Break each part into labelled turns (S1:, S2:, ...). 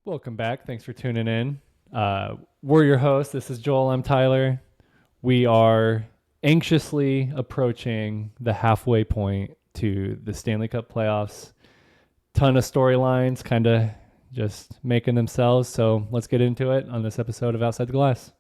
S1: Welcome back. Thanks for tuning in. We're your hosts. This is Joel. I'm Tyler. We are anxiously approaching the halfway point to the Stanley Cup Playoffs. Ton of storylines kind of just making themselves. So let's get into it on this episode of Outside the Glass.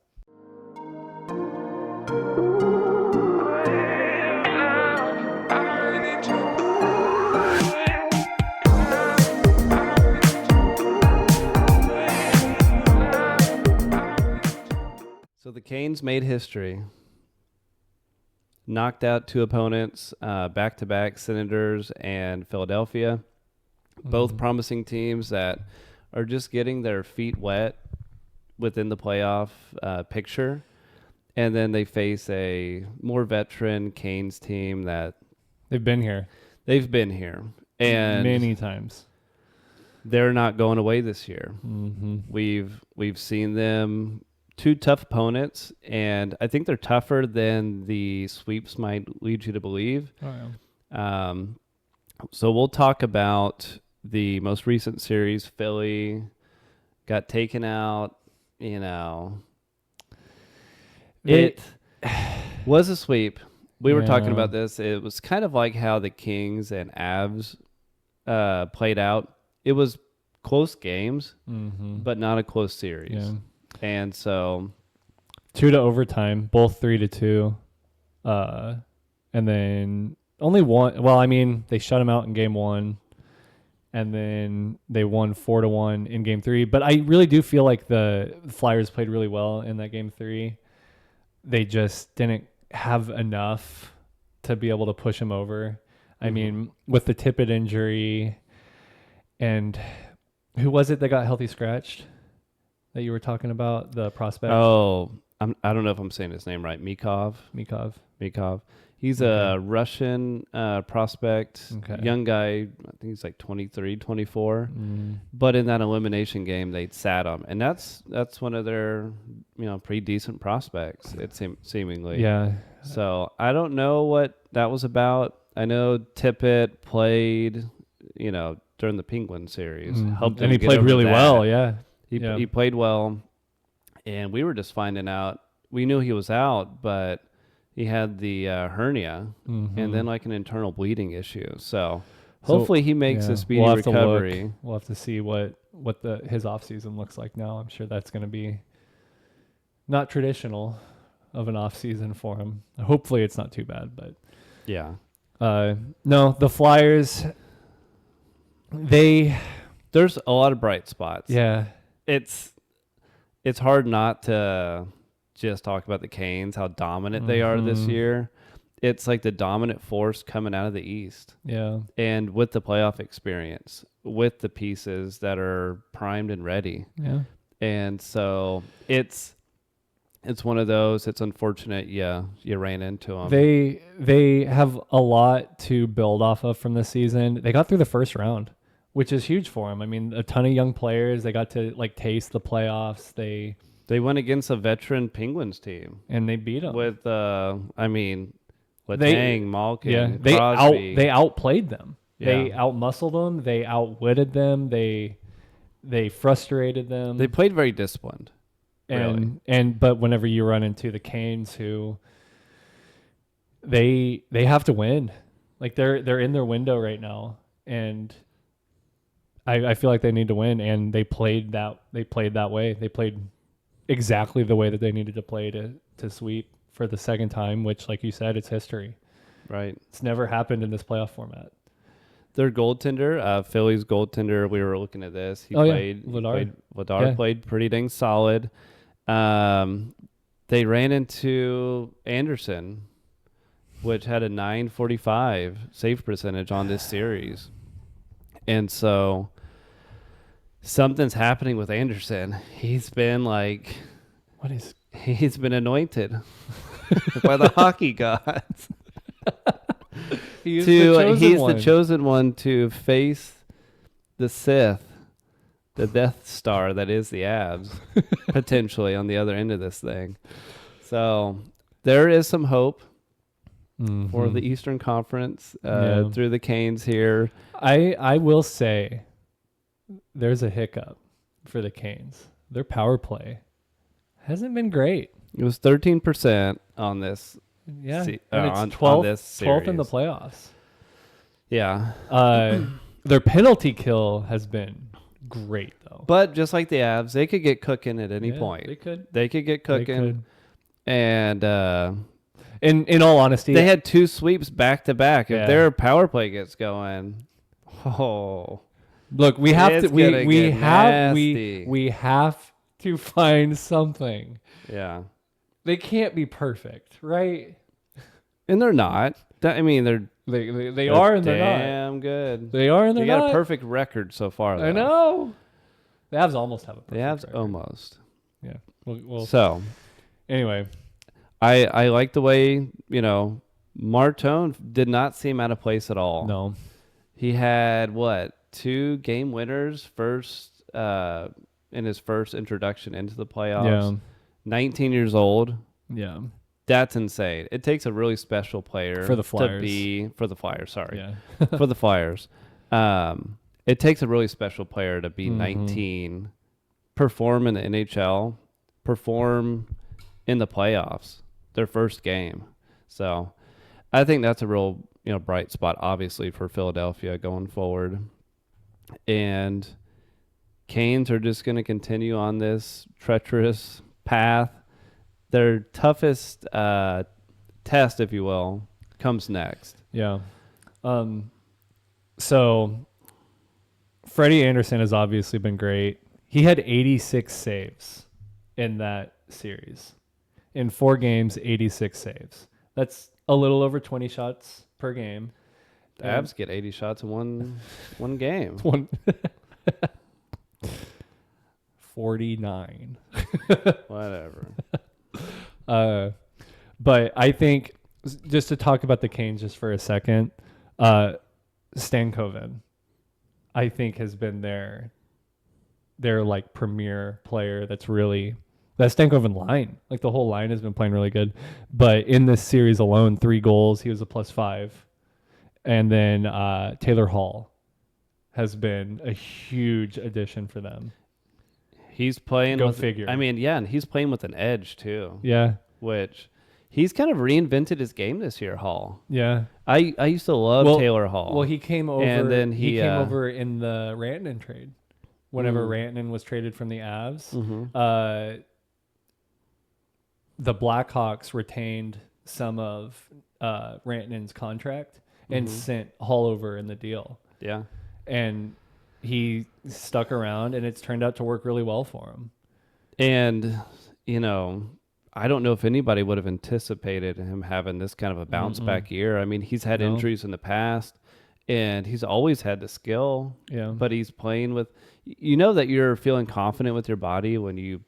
S2: So the Canes made history. Knocked out two opponents, back-to-back, Senators and Philadelphia. Both promising teams that are just getting their feet wet within the playoff picture. And then they face a more veteran Canes team that
S1: They've been here
S2: and
S1: many times.
S2: they're not going away this year.
S1: Mm-hmm.
S2: We've seen them two tough opponents, and I think they're tougher than the sweeps might lead you to believe.
S1: Oh, yeah.
S2: So we'll talk about the most recent series. Philly got taken out. It was a sweep. We were talking about this. It was kind of like how the Kings and Avs played out. It was close games, but not a close series.
S1: Yeah.
S2: And so
S1: 2 to overtime, both 3-2. And then only one. Well, I mean, they shut them out in game 1. And then they won 4-1 in game 3. But I really do feel like the Flyers played really well in that game 3. They just didn't have enough to be able to push them over. I mean, with the Tippett injury, and who was it that got healthy scratched that you were talking about, the prospect?
S2: Oh, I don't know if I'm saying his name right. Mikov. He's a Russian prospect, young guy. I think he's like 23, 24. But in that elimination game, they sat him, and that's one of their pretty decent prospects. It seemingly.
S1: Yeah.
S2: So I don't know what that was about. I know Tippett played, during the Penguin series, helped him,
S1: and he
S2: get
S1: played
S2: over
S1: really
S2: that.
S1: well. Yeah.
S2: He played well, and we were just finding out. We knew he was out, but he had the hernia and then like an internal bleeding issue. So hopefully he makes a speedy recovery.
S1: We'll have to see what his off season looks like now. I'm sure that's going to be not traditional of an off season for him. Hopefully it's not too bad, but
S2: yeah.
S1: No, the Flyers,
S2: there's a lot of bright spots.
S1: Yeah.
S2: It's hard not to just talk about the Canes, how dominant they are this year. It's like the dominant force coming out of the East.
S1: Yeah.
S2: And with the playoff experience, with the pieces that are primed and ready.
S1: Yeah.
S2: And so it's one of those. It's unfortunate you ran into them.
S1: They have a lot to build off of from this season. They got through the first round, which is huge for them. I mean, a ton of young players. They got to taste the playoffs. They
S2: went against a veteran Penguins team
S1: and they beat them
S2: with Letang, Malkin,
S1: Crosby. They outplayed them.
S2: Yeah.
S1: They outmuscled them. They outwitted them. They frustrated them.
S2: They played very disciplined.
S1: But whenever you run into the Canes, who they have to win, like they're in their window right now, and I feel like they need to win, and they played that way. They played exactly the way that they needed to play to sweep for the second time, which, like you said, it's history.
S2: Right.
S1: It's never happened in this playoff format.
S2: Their goaltender, Philly's goaltender, we were looking at this. Vladar played pretty dang solid. They ran into Anderson, which had a .945 save percentage on this series. And so something's happening with Anderson. He's been he's been anointed by the hockey gods.
S1: He's
S2: the chosen one to face the Sith, the Death Star that is the Avs, potentially on the other end of this thing. So there is some hope for the Eastern Conference through the Canes here.
S1: I will say there's a hiccup. for the Canes. Their power play hasn't been great.
S2: It was 13% on this.
S1: Yeah, and it's 12th in the playoffs.
S2: Yeah.
S1: Their penalty kill has been great, though.
S2: But just like the Avs, they could get cooking at any point. They could get cooking. And
S1: in all honesty,
S2: they had 2 sweeps back to back. If their power play gets going,
S1: look, we have to we have to find something.
S2: Yeah.
S1: They can't be perfect, right?
S2: And they're not. I mean,
S1: they are and they're not.
S2: Damn good.
S1: They are and they're not.
S2: They got a perfect record so far, though.
S1: I know. The Avs almost have a perfect record.
S2: The Avs almost.
S1: Yeah. Well,
S2: so,
S1: anyway.
S2: I like the way, Martone did not seem out of place at all.
S1: No.
S2: He had, 2 game winners in his first introduction into the playoffs.
S1: Yeah.
S2: 19 years old.
S1: Yeah.
S2: That's insane. It takes a really special player
S1: for the Flyers.
S2: For the Flyers, sorry.
S1: Yeah.
S2: For the Flyers. It takes a really special player to be 19, perform in the NHL, perform in the playoffs, their first game. So I think that's a real, bright spot, obviously, for Philadelphia going forward. And Canes are just going to continue on this treacherous path. Their toughest test, if you will, comes next.
S1: Yeah. So Freddie Anderson has obviously been great. He had 86 saves in that series. In 4 games, 86 saves. That's a little over 20 shots per game.
S2: The Avs get 80 shots in one game.
S1: 49.
S2: Whatever.
S1: But I think, just to talk about the Canes just for a second, Stankoven, I think, has been their like premier player. That Stankoven line, like the whole line has been playing really good. But in this series alone, 3 goals, he was a +5. And then Taylor Hall has been a huge addition for them.
S2: He's playing
S1: figure.
S2: I mean, yeah, and he's playing with an edge too.
S1: Yeah.
S2: Which he's kind of reinvented his game this year, Hall.
S1: Yeah.
S2: I used to love Taylor Hall.
S1: Well, he came over and then he came over in the Rantanen trade. Whenever Rantanen was traded from the Avs, the Blackhawks retained some of Rantanen's contract and sent Hall over in the deal.
S2: Yeah.
S1: And he stuck around, and it's turned out to work really well for him.
S2: And, I don't know if anybody would have anticipated him having this kind of a bounce back year. I mean, he's had injuries in the past, and he's always had the skill. Yeah. But he's playing with, that you're feeling confident with your body when you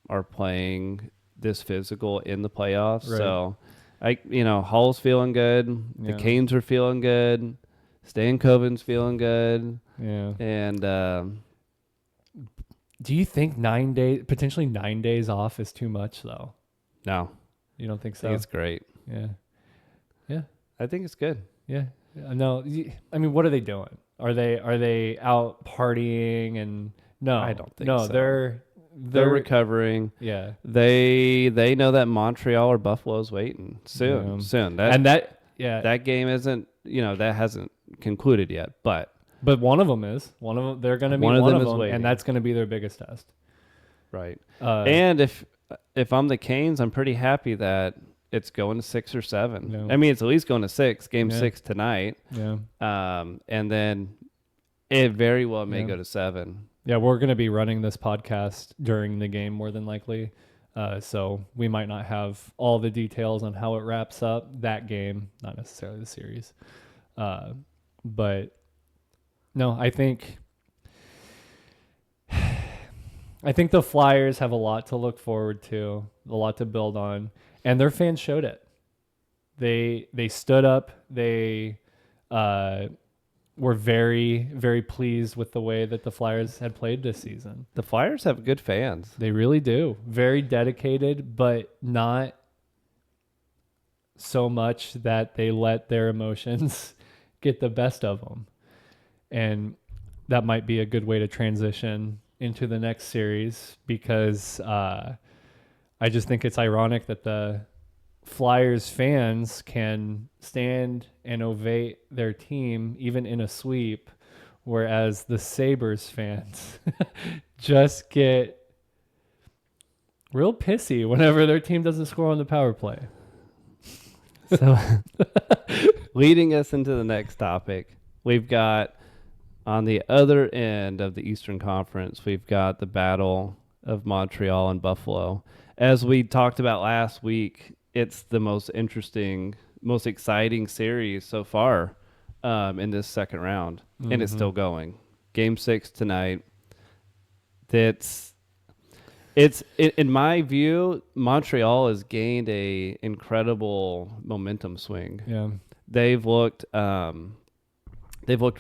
S2: are playing this physical in the playoffs. Right. So, Hall's feeling good. Yeah. The Canes are feeling good. Stankoven's feeling good.
S1: Yeah.
S2: And
S1: do you think potentially 9 days off is too much, though?
S2: No.
S1: You don't think so?
S2: I think it's great.
S1: Yeah. Yeah.
S2: I think it's good.
S1: Yeah. No, I mean, what are they doing? Are they out partying? And no,
S2: I don't think so.
S1: They're
S2: recovering.
S1: Yeah.
S2: They know that Montreal or Buffalo's waiting soon. That game isn't, that hasn't concluded yet, but
S1: one of them is. They're going to meet one of them, and that's going to be their biggest test.
S2: Right. And if I'm the Canes, I'm pretty happy that it's going to 6 or 7. Yeah. I mean, it's at least going to 6, game 6 tonight.
S1: Yeah.
S2: And then it very well may go to 7.
S1: Yeah, we're going to be running this podcast during the game more than likely. So we might not have all the details on how it wraps up that game, not necessarily the series. But no, I think the Flyers have a lot to look forward to, a lot to build on, and their fans showed it. They stood up. They were very, very pleased with the way that the Flyers had played this season.
S2: The Flyers have good fans.
S1: They really do. Very dedicated, but not so much that they let their emotions get the best of them. And that might be a good way to transition into the next series because I just think it's ironic that the Flyers fans can stand and ovate their team even in a sweep, whereas the Sabres fans just get real pissy whenever their team doesn't score on the power play.
S2: So leading us into the next topic, we've got on the other end of the Eastern Conference, we've got the Battle of Montreal and Buffalo. As we talked about last week, it's the most interesting, most exciting series so far in this second round, and it's still going. Game 6 tonight. It's in my view, Montreal has gained a incredible momentum swing.
S1: Yeah,
S2: they've looked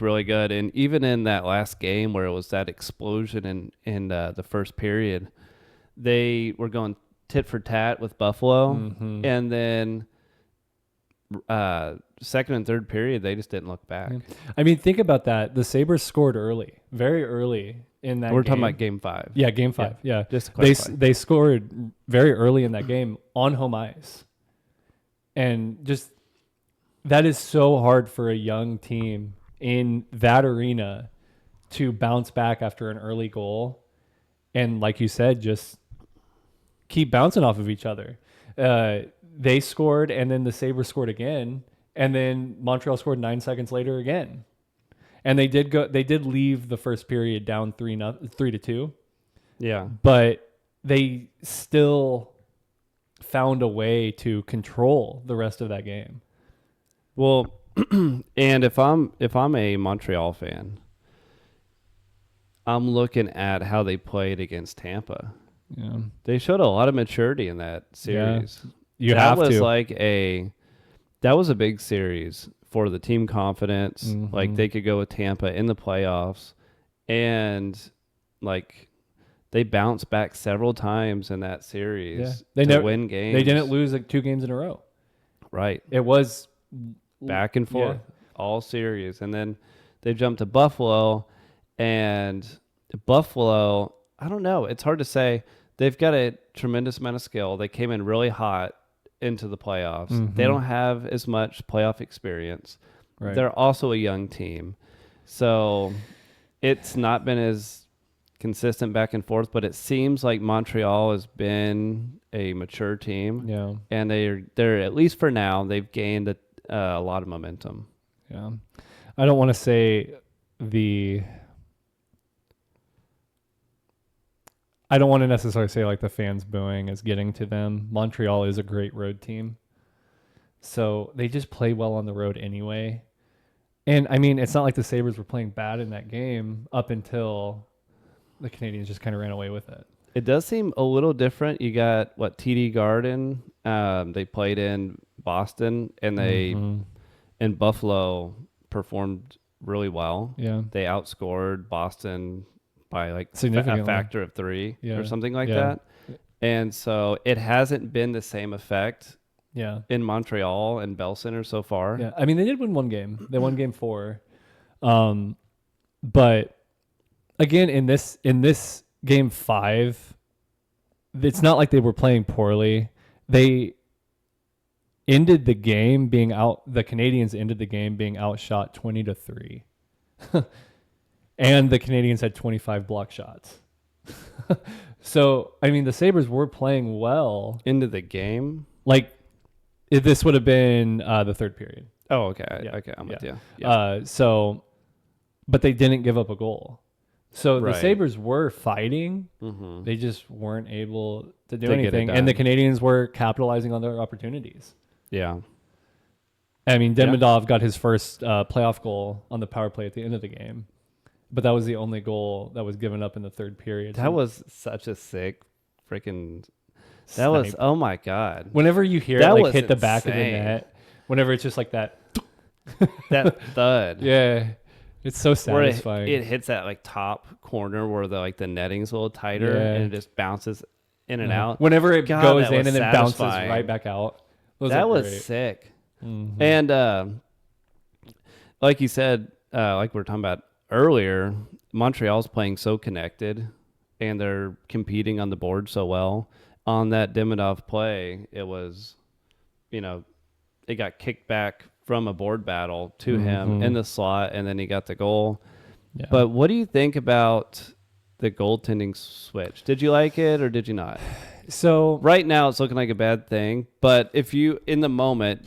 S2: really good, and even in that last game where it was that explosion in the first period, they were going tit for tat with Buffalo, and then second and third period they just didn't look back.
S1: I mean, think about that. The Sabres scored early, very early. We're
S2: talking about game 5.
S1: Yeah, game 5. Yeah.
S2: Just
S1: they scored very early in that game on home ice. And just that is so hard for a young team in that arena to bounce back after an early goal. And like you said, just keep bouncing off of each other. They scored, and then the Sabres scored again, and then Montreal scored 9 seconds later again. And they did leave the first period down 3-2.
S2: Yeah.
S1: But they still found a way to control the rest of that game.
S2: Well, and if I'm a Montreal fan, I'm looking at how they played against Tampa.
S1: Yeah.
S2: They showed a lot of maturity in that series.
S1: Yeah.
S2: That was a big series for the team confidence. Like, they could go with Tampa in the playoffs, and like they bounced back several times in that series to win games.
S1: They didn't lose like 2 games in a row.
S2: Right.
S1: It was
S2: back and forth all series, and then they jumped to Buffalo, and Buffalo, I don't know, it's hard to say. They've got a tremendous amount of skill. They came in really hot into the playoffs. They don't have as much playoff experience. Right. They're also a young team. So it's not been as consistent back and forth, but it seems like Montreal has been a mature team.
S1: Yeah.
S2: And they're at least for now, they've gained a lot of momentum.
S1: Yeah. I don't want to say I don't want to necessarily say like the fans booing is getting to them. Montreal is a great road team. So they just play well on the road anyway. And I mean, it's not like the Sabres were playing bad in that game up until the Canadiens just kind of ran away with it.
S2: It does seem a little different. You got TD Garden. They played in Boston, and in Buffalo performed really well.
S1: Yeah.
S2: They outscored Boston by like
S1: significantly.
S2: A factor of 3 or something like that. And so it hasn't been the same effect in Montreal and Bell Center so far.
S1: Yeah. I mean, they did win one game. They won game 4. But again, in this game 5, it's not like they were playing poorly. They ended the game being the Canadiens ended the game being outshot 20-3. And the Canadiens had 25 block shots. So, I mean, the Sabres were playing well.
S2: Into the game?
S1: Like, this would have been the third period.
S2: Oh, okay. Okay, I'm with you.
S1: Yeah. But they didn't give up a goal. So the Sabres were fighting. They just weren't able to do anything. And the Canadiens were capitalizing on their opportunities.
S2: Yeah.
S1: I mean, Demidov got his first playoff goal on the power play at the end of the game. But that was the only goal that was given up in the third period.
S2: That was such a sick freaking... That was... Oh, my God.
S1: Whenever you hear it like hit the back of the net, whenever it's just like that...
S2: that thud.
S1: Yeah. It's so satisfying.
S2: It hits that like top corner where the netting's a little tighter and it just bounces in and out.
S1: Whenever it goes in and then bounces right back out.
S2: That was sick. And like you said, like we were talking about earlier, Montreal's playing so connected. and they're competing on the board so well. On that Demidov play, it was, it got kicked back from a board battle to him in the slot, and then he got the goal. Yeah. But what do you think about the goaltending switch? Did you like it or did you not?
S1: So
S2: right now it's looking like a bad thing, but if you in the moment,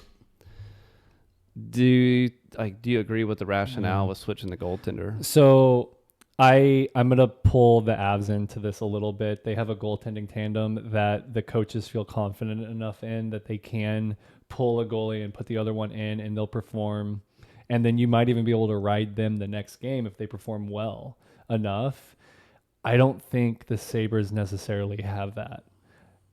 S2: do you agree with the rationale with switching the goaltender?
S1: So I'm gonna pull the Avs into this a little bit. They have a goaltending tandem that the coaches feel confident enough in that they can pull a goalie and put the other one in, and they'll perform. And then you might even be able to ride them the next game if they perform well enough. I don't think the Sabres necessarily have that.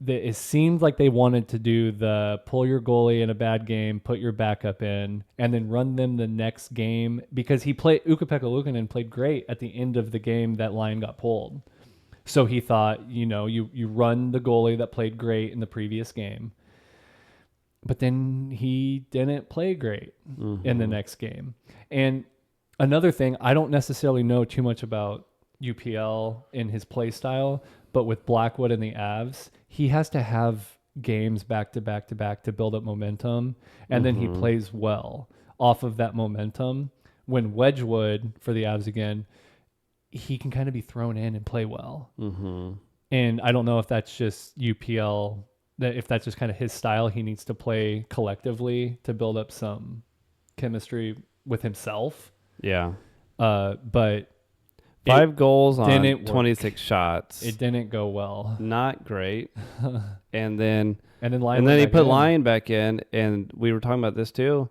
S1: It seemed like they wanted to do the pull your goalie in a bad game, put your backup in, and then run them the next game because Ukko-Pekka Luukkonen played great at the end of the game that line got pulled. So he thought, you run the goalie that played great in the previous game, but then he didn't play great in the next game. And another thing, I don't necessarily know too much about UPL in his play style, but with Blackwood and the Avs, he has to have games back to back to back to build up momentum, and then he plays well off of that momentum. When Wedgwood for the Avs again, he can kind of be thrown in and play well. And I don't know if that's just UPL, if that's just kind of his style. He needs to play collectively to build up some chemistry with himself.
S2: Yeah.
S1: But
S2: 5 goals on 26 shots.
S1: It didn't go well.
S2: Not great. and then
S1: he
S2: put Lyon back in, and we were talking about this too.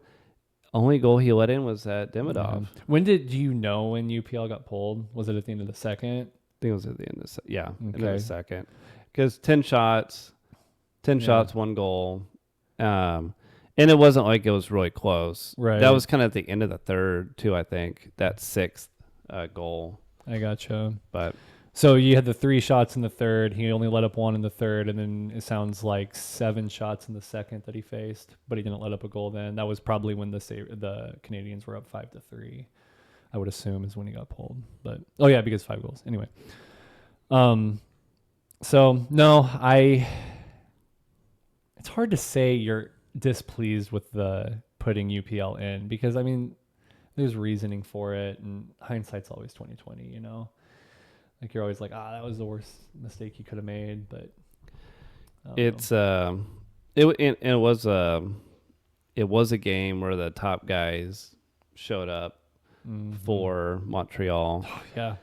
S2: Only goal he let in was that Demidov.
S1: Yeah. When UPL got pulled? Was it at the end of the second?
S2: I think it was at the end of end of the second. Because 10 shots, 1 goal. And it wasn't like it was really close.
S1: Right.
S2: That was kind of at the end of the third too, I think. That 6th goal.
S1: I gotcha.
S2: But
S1: so you had the 3 shots in the third. He only let up 1 in the third, and then it sounds like 7 shots in the second that he faced, but he didn't let up a goal then. That was probably when the Canadiens were up 5-3. I would assume is when he got pulled. But because 5 goals. Anyway. So no, it's hard to say you're displeased with the putting UPL in because there's reasoning for it, and hindsight's always 20/20, Like you're always like, that was the worst mistake you could have made, but it was a game where the top guys showed up for Montreal. Oh, yeah.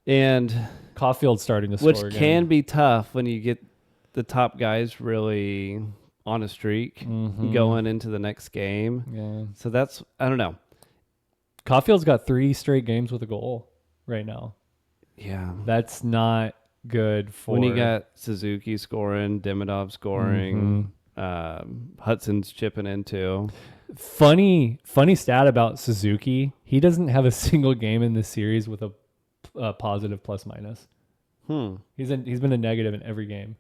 S2: And
S1: Caulfield's starting to score
S2: again. Which can be tough when you get the top guys really on a streak going into the next game.
S1: Yeah.
S2: So that's, I don't know.
S1: Caulfield's got 3 straight games with a goal right now.
S2: Yeah.
S1: That's not good for...
S2: When you got Suzuki scoring, Demidov scoring, Hudson's chipping in too.
S1: Funny stat about Suzuki. He doesn't have a single game in this series with a positive plus-minus. He's been a negative in every game.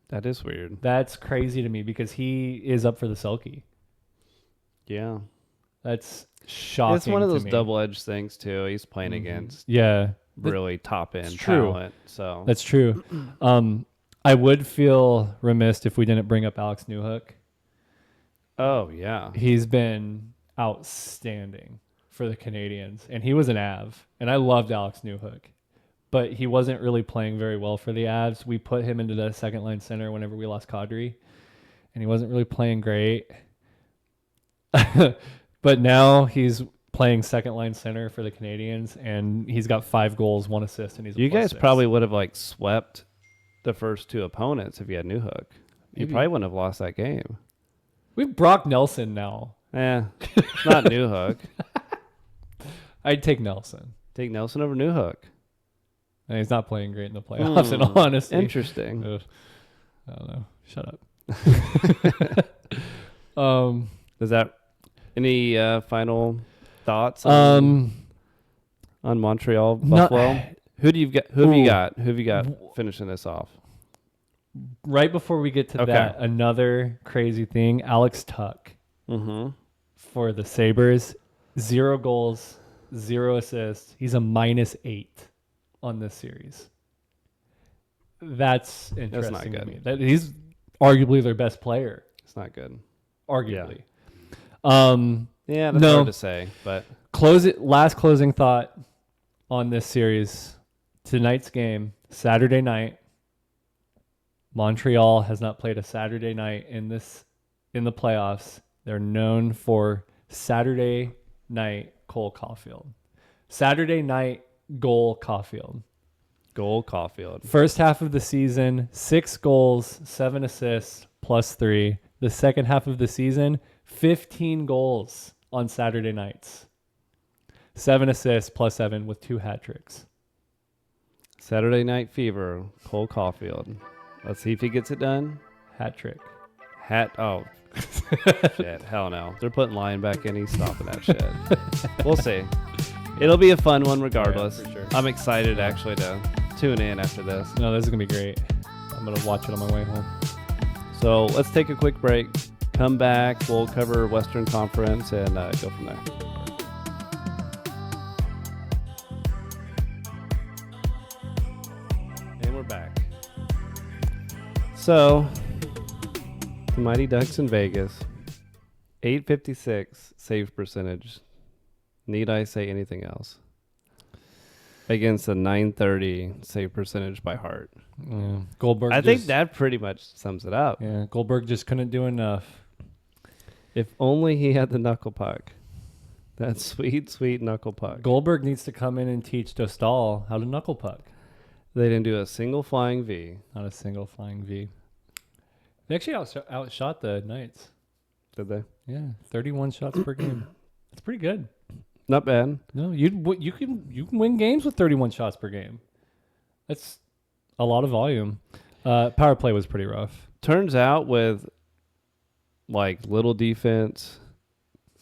S2: That is weird.
S1: That's crazy to me because he is up for the Selke.
S2: Yeah.
S1: That's shocking. It's
S2: one of those double-edged things too. He's playing against really top-end talent. So
S1: that's true. I would feel remiss if we didn't bring up Alex Newhook.
S2: Oh yeah,
S1: he's been outstanding for the Canadiens, and he was an Av, and I loved Alex Newhook, but he wasn't really playing very well for the Avs. We put him into the second-line center whenever we lost Kadri, and he wasn't really playing great. But now he's playing second-line center for the Canadiens, and he's got 5 goals, 1 assist, and he's
S2: You guys probably would have swept the first 2 opponents if you had Newhook. You probably wouldn't have lost that game.
S1: We have Brock Nelson now.
S2: It's not Newhook.
S1: I'd take Nelson.
S2: Take Nelson over Newhook.
S1: And he's not playing great in the playoffs, in all honesty.
S2: Interesting.
S1: I don't know. Shut up.
S2: Does that... Any final thoughts on Montreal, Buffalo? Who have you got finishing this off?
S1: Right before we get to that, another crazy thing, Alex Tuck for the Sabres, 0 goals, 0 assists. He's a -8 on this series. That's interesting.
S2: That's not good.
S1: To me. That he's arguably their best player.
S2: It's not good.
S1: Arguably.
S2: Yeah, that's hard to say. But
S1: last closing thought on this series. Tonight's game, Saturday night. Montreal has not played a Saturday night in the playoffs. They're known for Saturday night Cole Caulfield. Saturday night goal Caulfield.
S2: Goal Caulfield.
S1: First half of the season, 6 goals, 7 assists, +3. The second half of the season, 15 goals on Saturday nights. 7 assists, +7 with 2 hat tricks.
S2: Saturday Night Fever, Cole Caulfield. Let's see if he gets it done.
S1: Hat trick.
S2: Oh, shit. Hell no. They're putting Lyon back in. He's stopping that shit. We'll see. It'll be a fun one regardless.
S1: Yeah, for sure.
S2: I'm excited actually to tune in after this.
S1: No, this is going to be great. I'm going to watch it on my way home.
S2: So let's take a quick break. Come back. We'll cover Western Conference and go from there. And we're back. So, the Mighty Ducks in Vegas, 856 save percentage. Need I say anything else? Against a 930 save percentage by Hart.
S1: Yeah. Goldberg.
S2: I think that pretty much sums it up.
S1: Yeah, Goldberg just couldn't do enough.
S2: If only he had the knuckle puck. That sweet, sweet knuckle puck.
S1: Goldberg needs to come in and teach Dostal how to knuckle puck.
S2: They didn't do a single flying V.
S1: Not a single flying V. They actually outshot the Knights.
S2: Did they?
S1: Yeah, 31 shots per game. That's pretty good.
S2: Not bad.
S1: No, you can win games with 31 shots per game. That's a lot of volume. Power play was pretty rough.
S2: Turns out with like little defense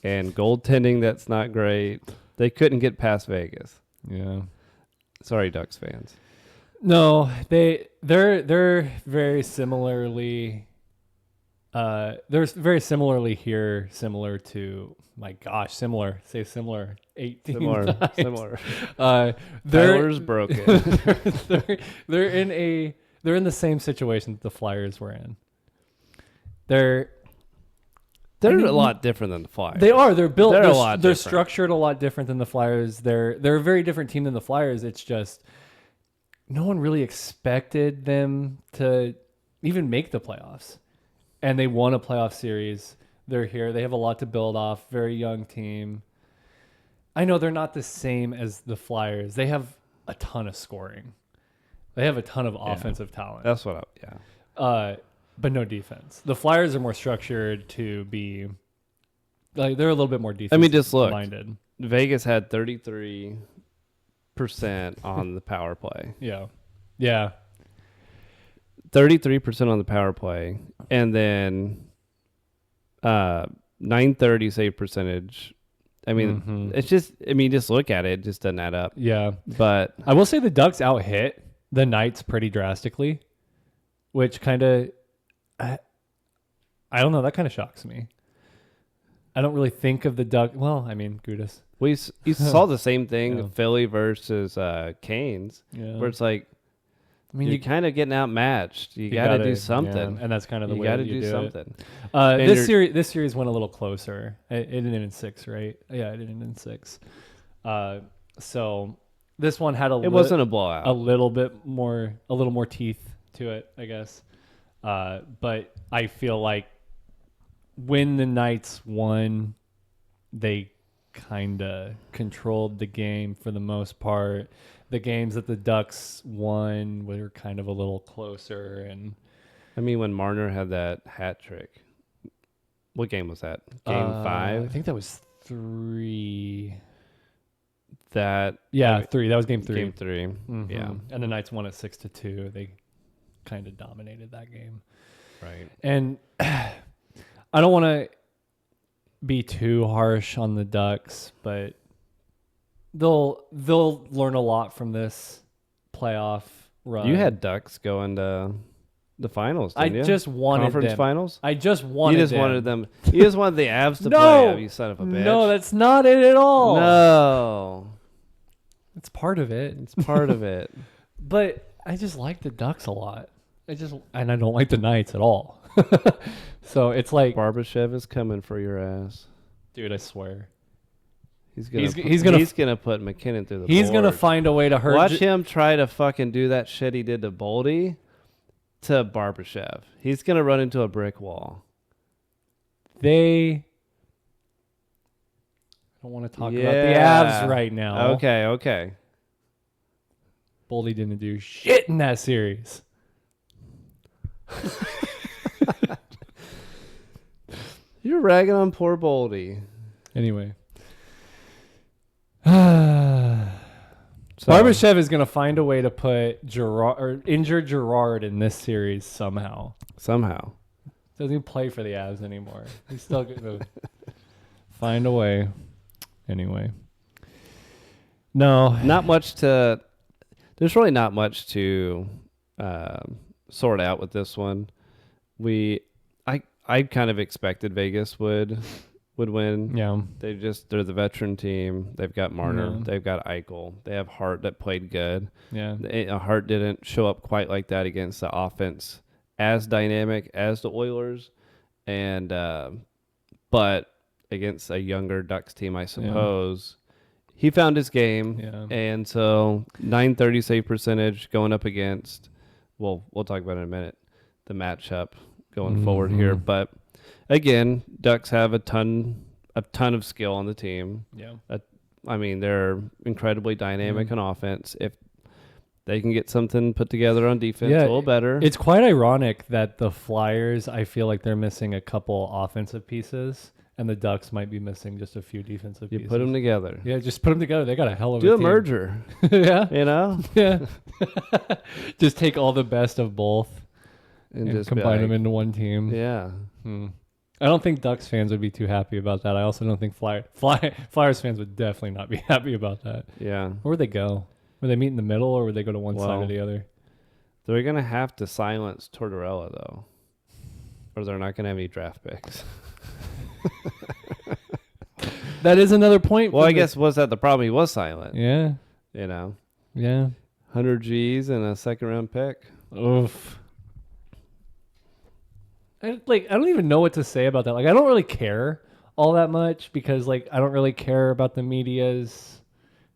S2: and goaltending that's not great, they couldn't get past Vegas.
S1: Yeah.
S2: Sorry, Ducks fans.
S1: No, they're very similarly. They're very similarly here, similar to similar. Say similar. 18.
S2: Similar.
S1: Tyler's
S2: broken.
S1: they're in the same situation that the Flyers were in. They're
S2: a lot different than the Flyers.
S1: They are. They're built. They're
S2: different.
S1: structured a lot different than the Flyers. They're a very different team than the Flyers. It's just no one really expected them to even make the playoffs. And they won a playoff series. They're here. They have a lot to build off. Very young team. I know they're not the same as the Flyers. They have a ton of scoring. They have a ton of offensive talent.
S2: That's what
S1: but no defense. The Flyers are more structured to be like they're a little bit more defensive.
S2: I mean, just look.
S1: Minded.
S2: Vegas had 33% on the power play.
S1: Yeah. Yeah.
S2: 33% on the power play, and then 930 save percentage. I mean, it's just. I mean, just look at it; it just doesn't add up.
S1: Yeah,
S2: but
S1: I will say the Ducks out hit the Knights pretty drastically, which kind of, I don't know. That kind of shocks me. I don't really think of the Ducks. Well, I mean, Gudis.
S2: You saw the same thing,
S1: Yeah.
S2: Philly versus Canes, where it's like. I mean, you're kind of getting outmatched. You got to do something,
S1: and that's kind of the way
S2: you got to
S1: do
S2: something.
S1: This series went a little closer. It ended in 6, right? Yeah, it ended in 6. So this one had
S2: it wasn't a blowout.
S1: A little more teeth to it, I guess. But I feel like when the Knights won, they kind of controlled the game for the most part. The games that the Ducks won were kind of a little closer. And
S2: I mean, when Marner had that hat trick, what game was that? Game 5?
S1: I think that was 3.
S2: 3.
S1: 3. That was game 3.
S2: Game 3.
S1: Mm-hmm.
S2: Yeah.
S1: And the Knights won it 6-2. They kind of dominated that game.
S2: Right.
S1: And I don't want to be too harsh on the Ducks, but they'll learn a lot from this playoff run.
S2: You had Ducks going to the finals, didn't you?
S1: I just wanted
S2: Conference
S1: them.
S2: finals?
S1: I just wanted
S2: You just
S1: them.
S2: wanted them. You just wanted the Avs to
S1: No!
S2: play them, you son of a bitch.
S1: No, that's not it at all.
S2: No.
S1: It's part of it.
S2: It's part of it.
S1: But I just like the Ducks a lot. And I don't like the Knights at all. So it's like
S2: Barbashev is coming for your ass,
S1: dude. I swear.
S2: He's gonna put McKinnon through the boards.
S1: He's gonna find a way to hurt.
S2: Watch him try to fucking do that shit he did to Boldy to Barbashev. He's gonna run into a brick wall.
S1: I don't want to talk about the Avs right now.
S2: Okay.
S1: Boldy didn't do shit in that series.
S2: You're ragging on poor Boldy.
S1: Anyway. Barbashev is going to find a way to put injured Gerard in this series somehow.
S2: Doesn't
S1: even play for the Avs anymore. He's still going to find a way. Anyway. No.
S2: There's really not much to sort out with this one. I kind of expected Vegas would win.
S1: Yeah.
S2: They're the veteran team. They've got Marner. Yeah. They've got Eichel. They have Hart that played good.
S1: Yeah.
S2: Hart didn't show up quite like that against the offense as dynamic as the Oilers, and but against a younger Ducks team, I suppose. He found his game, and so .930 save percentage going up against. Well, we'll talk about it in a minute. The matchup going forward here, but again, Ducks have a ton of skill on the team.
S1: Yeah,
S2: I mean they're incredibly dynamic on offense. If they can get something put together on defense, a little better.
S1: It's quite ironic that the Flyers, I feel like they're missing a couple offensive pieces. And the Ducks might be missing just a few defensive pieces.
S2: You put them together.
S1: Yeah, just put them together. They got a hell of a
S2: team.
S1: Do a
S2: merger.
S1: Yeah.
S2: You know?
S1: Yeah. Just take all the best of both and
S2: just
S1: combine them into one team.
S2: Yeah.
S1: I don't think Ducks fans would be too happy about that. I also don't think Flyers fans would definitely not be happy about that.
S2: Yeah.
S1: Where would they go? Would they meet in the middle or would they go to one side or the other?
S2: They're going to have to silence Tortorella, though. Or they're not going to have any draft picks.
S1: That is another point.
S2: Well, I guess was that the problem? He was silent.
S1: Yeah.
S2: You know.
S1: Yeah.
S2: 100 G's and a second round pick.
S1: Oof. I don't even know what to say about that. Like, I don't really care all that much because, like, I don't really care about the media's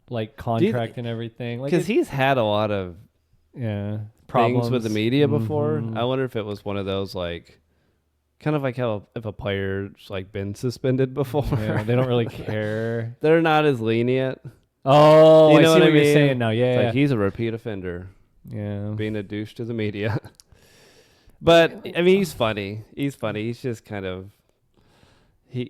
S1: like contract and everything.
S2: Because he's had a lot of
S1: problems
S2: things with the media before. I wonder if it was one of those like. Kind of like how if a player's like been suspended before.
S1: Yeah, they don't really care.
S2: They're not as lenient.
S1: Oh, you know I see what you're saying now. Yeah,
S2: like he's a repeat offender.
S1: Yeah,
S2: being a douche to the media. But I mean, he's funny. He's just kind of he's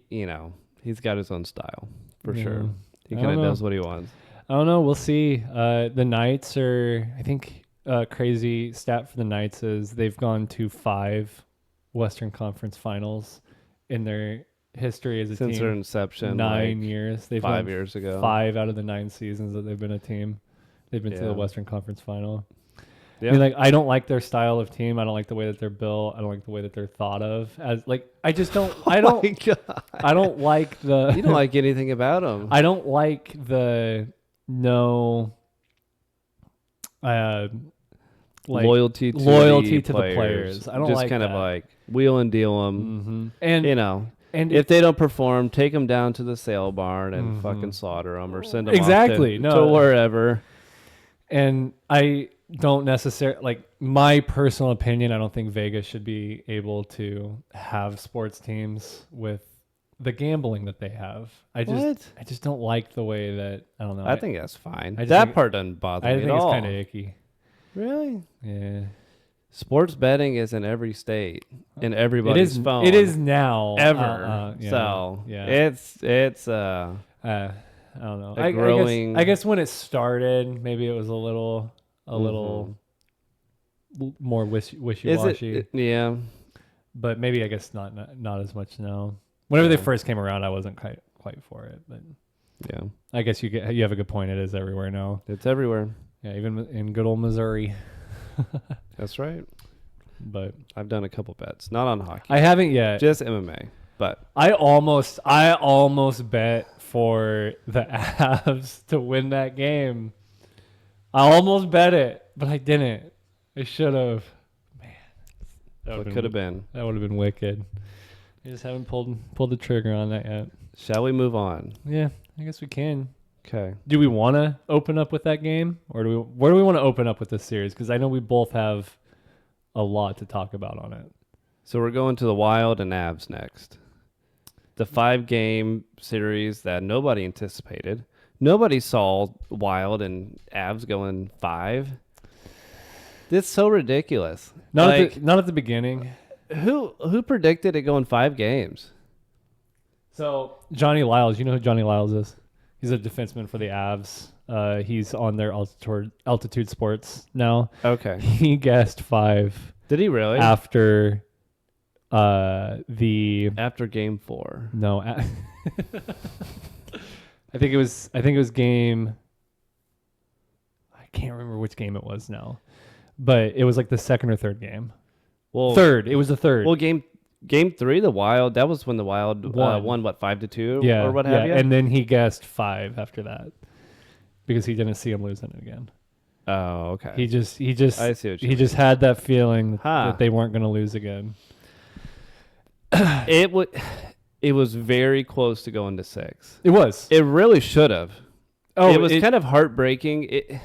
S2: got his own style for sure. He kind of does what he wants.
S1: I don't know. We'll see. The Knights are. I think crazy stat for the Knights is they've gone to 5 Western Conference Finals in their history as a team.
S2: Since their inception.
S1: 9 years. They've
S2: 5 years ago.
S1: 5 out of the 9 seasons that they've been a team. They've been to the Western Conference Final.
S2: Yeah.
S1: I mean, like, I don't like their style of team. I don't like the way that they're built. I don't like the way that they're thought of. I just don't. I don't. I don't like the.
S2: You don't like anything about them.
S1: I don't like the
S2: loyalty to
S1: the players. I don't
S2: just
S1: like
S2: kind
S1: that.
S2: of like wheel and deal them. And and if they don't perform, take them down to the sale barn and fucking slaughter them or send them off to wherever.
S1: And I don't necessarily like my personal opinion. I don't think Vegas should be able to have sports teams with the gambling that they have. I just don't like the way that I don't know.
S2: I think that's fine. That part doesn't bother me at all.
S1: I think it's kind of icky.
S2: Really?
S1: Yeah.
S2: Sports betting is in every state, in everybody's phone.
S1: It is now.
S2: Ever. So it's
S1: I don't know.
S2: growing.
S1: I guess when it started, maybe it was a little more wishy-washy.
S2: Yeah.
S1: But maybe I guess not as much now. Whenever they first came around, I wasn't quite for it. But
S2: yeah,
S1: I guess you have a good point. It is everywhere now.
S2: It's everywhere.
S1: Yeah, even in good old Missouri.
S2: That's right.
S1: But
S2: I've done a couple bets, not on hockey.
S1: I haven't yet.
S2: Just MMA. But
S1: I almost bet for the Avs to win that game. I almost bet it, but I didn't. I should have. Man,
S2: What could have been?
S1: That would have been wicked. I just haven't pulled the trigger on that yet.
S2: Shall we move on?
S1: Yeah, I guess we can.
S2: Okay.
S1: Do we want to open up with that game, or where do we want to open up with this series? Because I know we both have a lot to talk about on it.
S2: So we're going to the Wild and Avs next. The 5-game series that nobody anticipated. Nobody saw Wild and Avs going 5. It's so ridiculous.
S1: Not at the beginning.
S2: Who predicted it going 5 games?
S1: So Johnny Lyles, you know who Johnny Lyles is? He's a defenseman for the Avs. He's on their altitude sports now.
S2: Okay.
S1: He guessed 5.
S2: Did he really?
S1: After
S2: game 4.
S1: No. I think it was game. I can't remember which game it was now, but it was like the second or third game.
S2: Well,
S1: third. It was the third.
S2: Well, game 3, the Wild. That was when the Wild won what 5-2 or what have you.
S1: And then he guessed 5 after that because he didn't see him losing it again.
S2: Oh, okay.
S1: He just
S2: I see what you
S1: he
S2: mean.
S1: just had that feeling that they weren't going to lose again.
S2: It was very close to going to 6.
S1: It was.
S2: It really should have.
S1: Oh,
S2: it was kind of heartbreaking.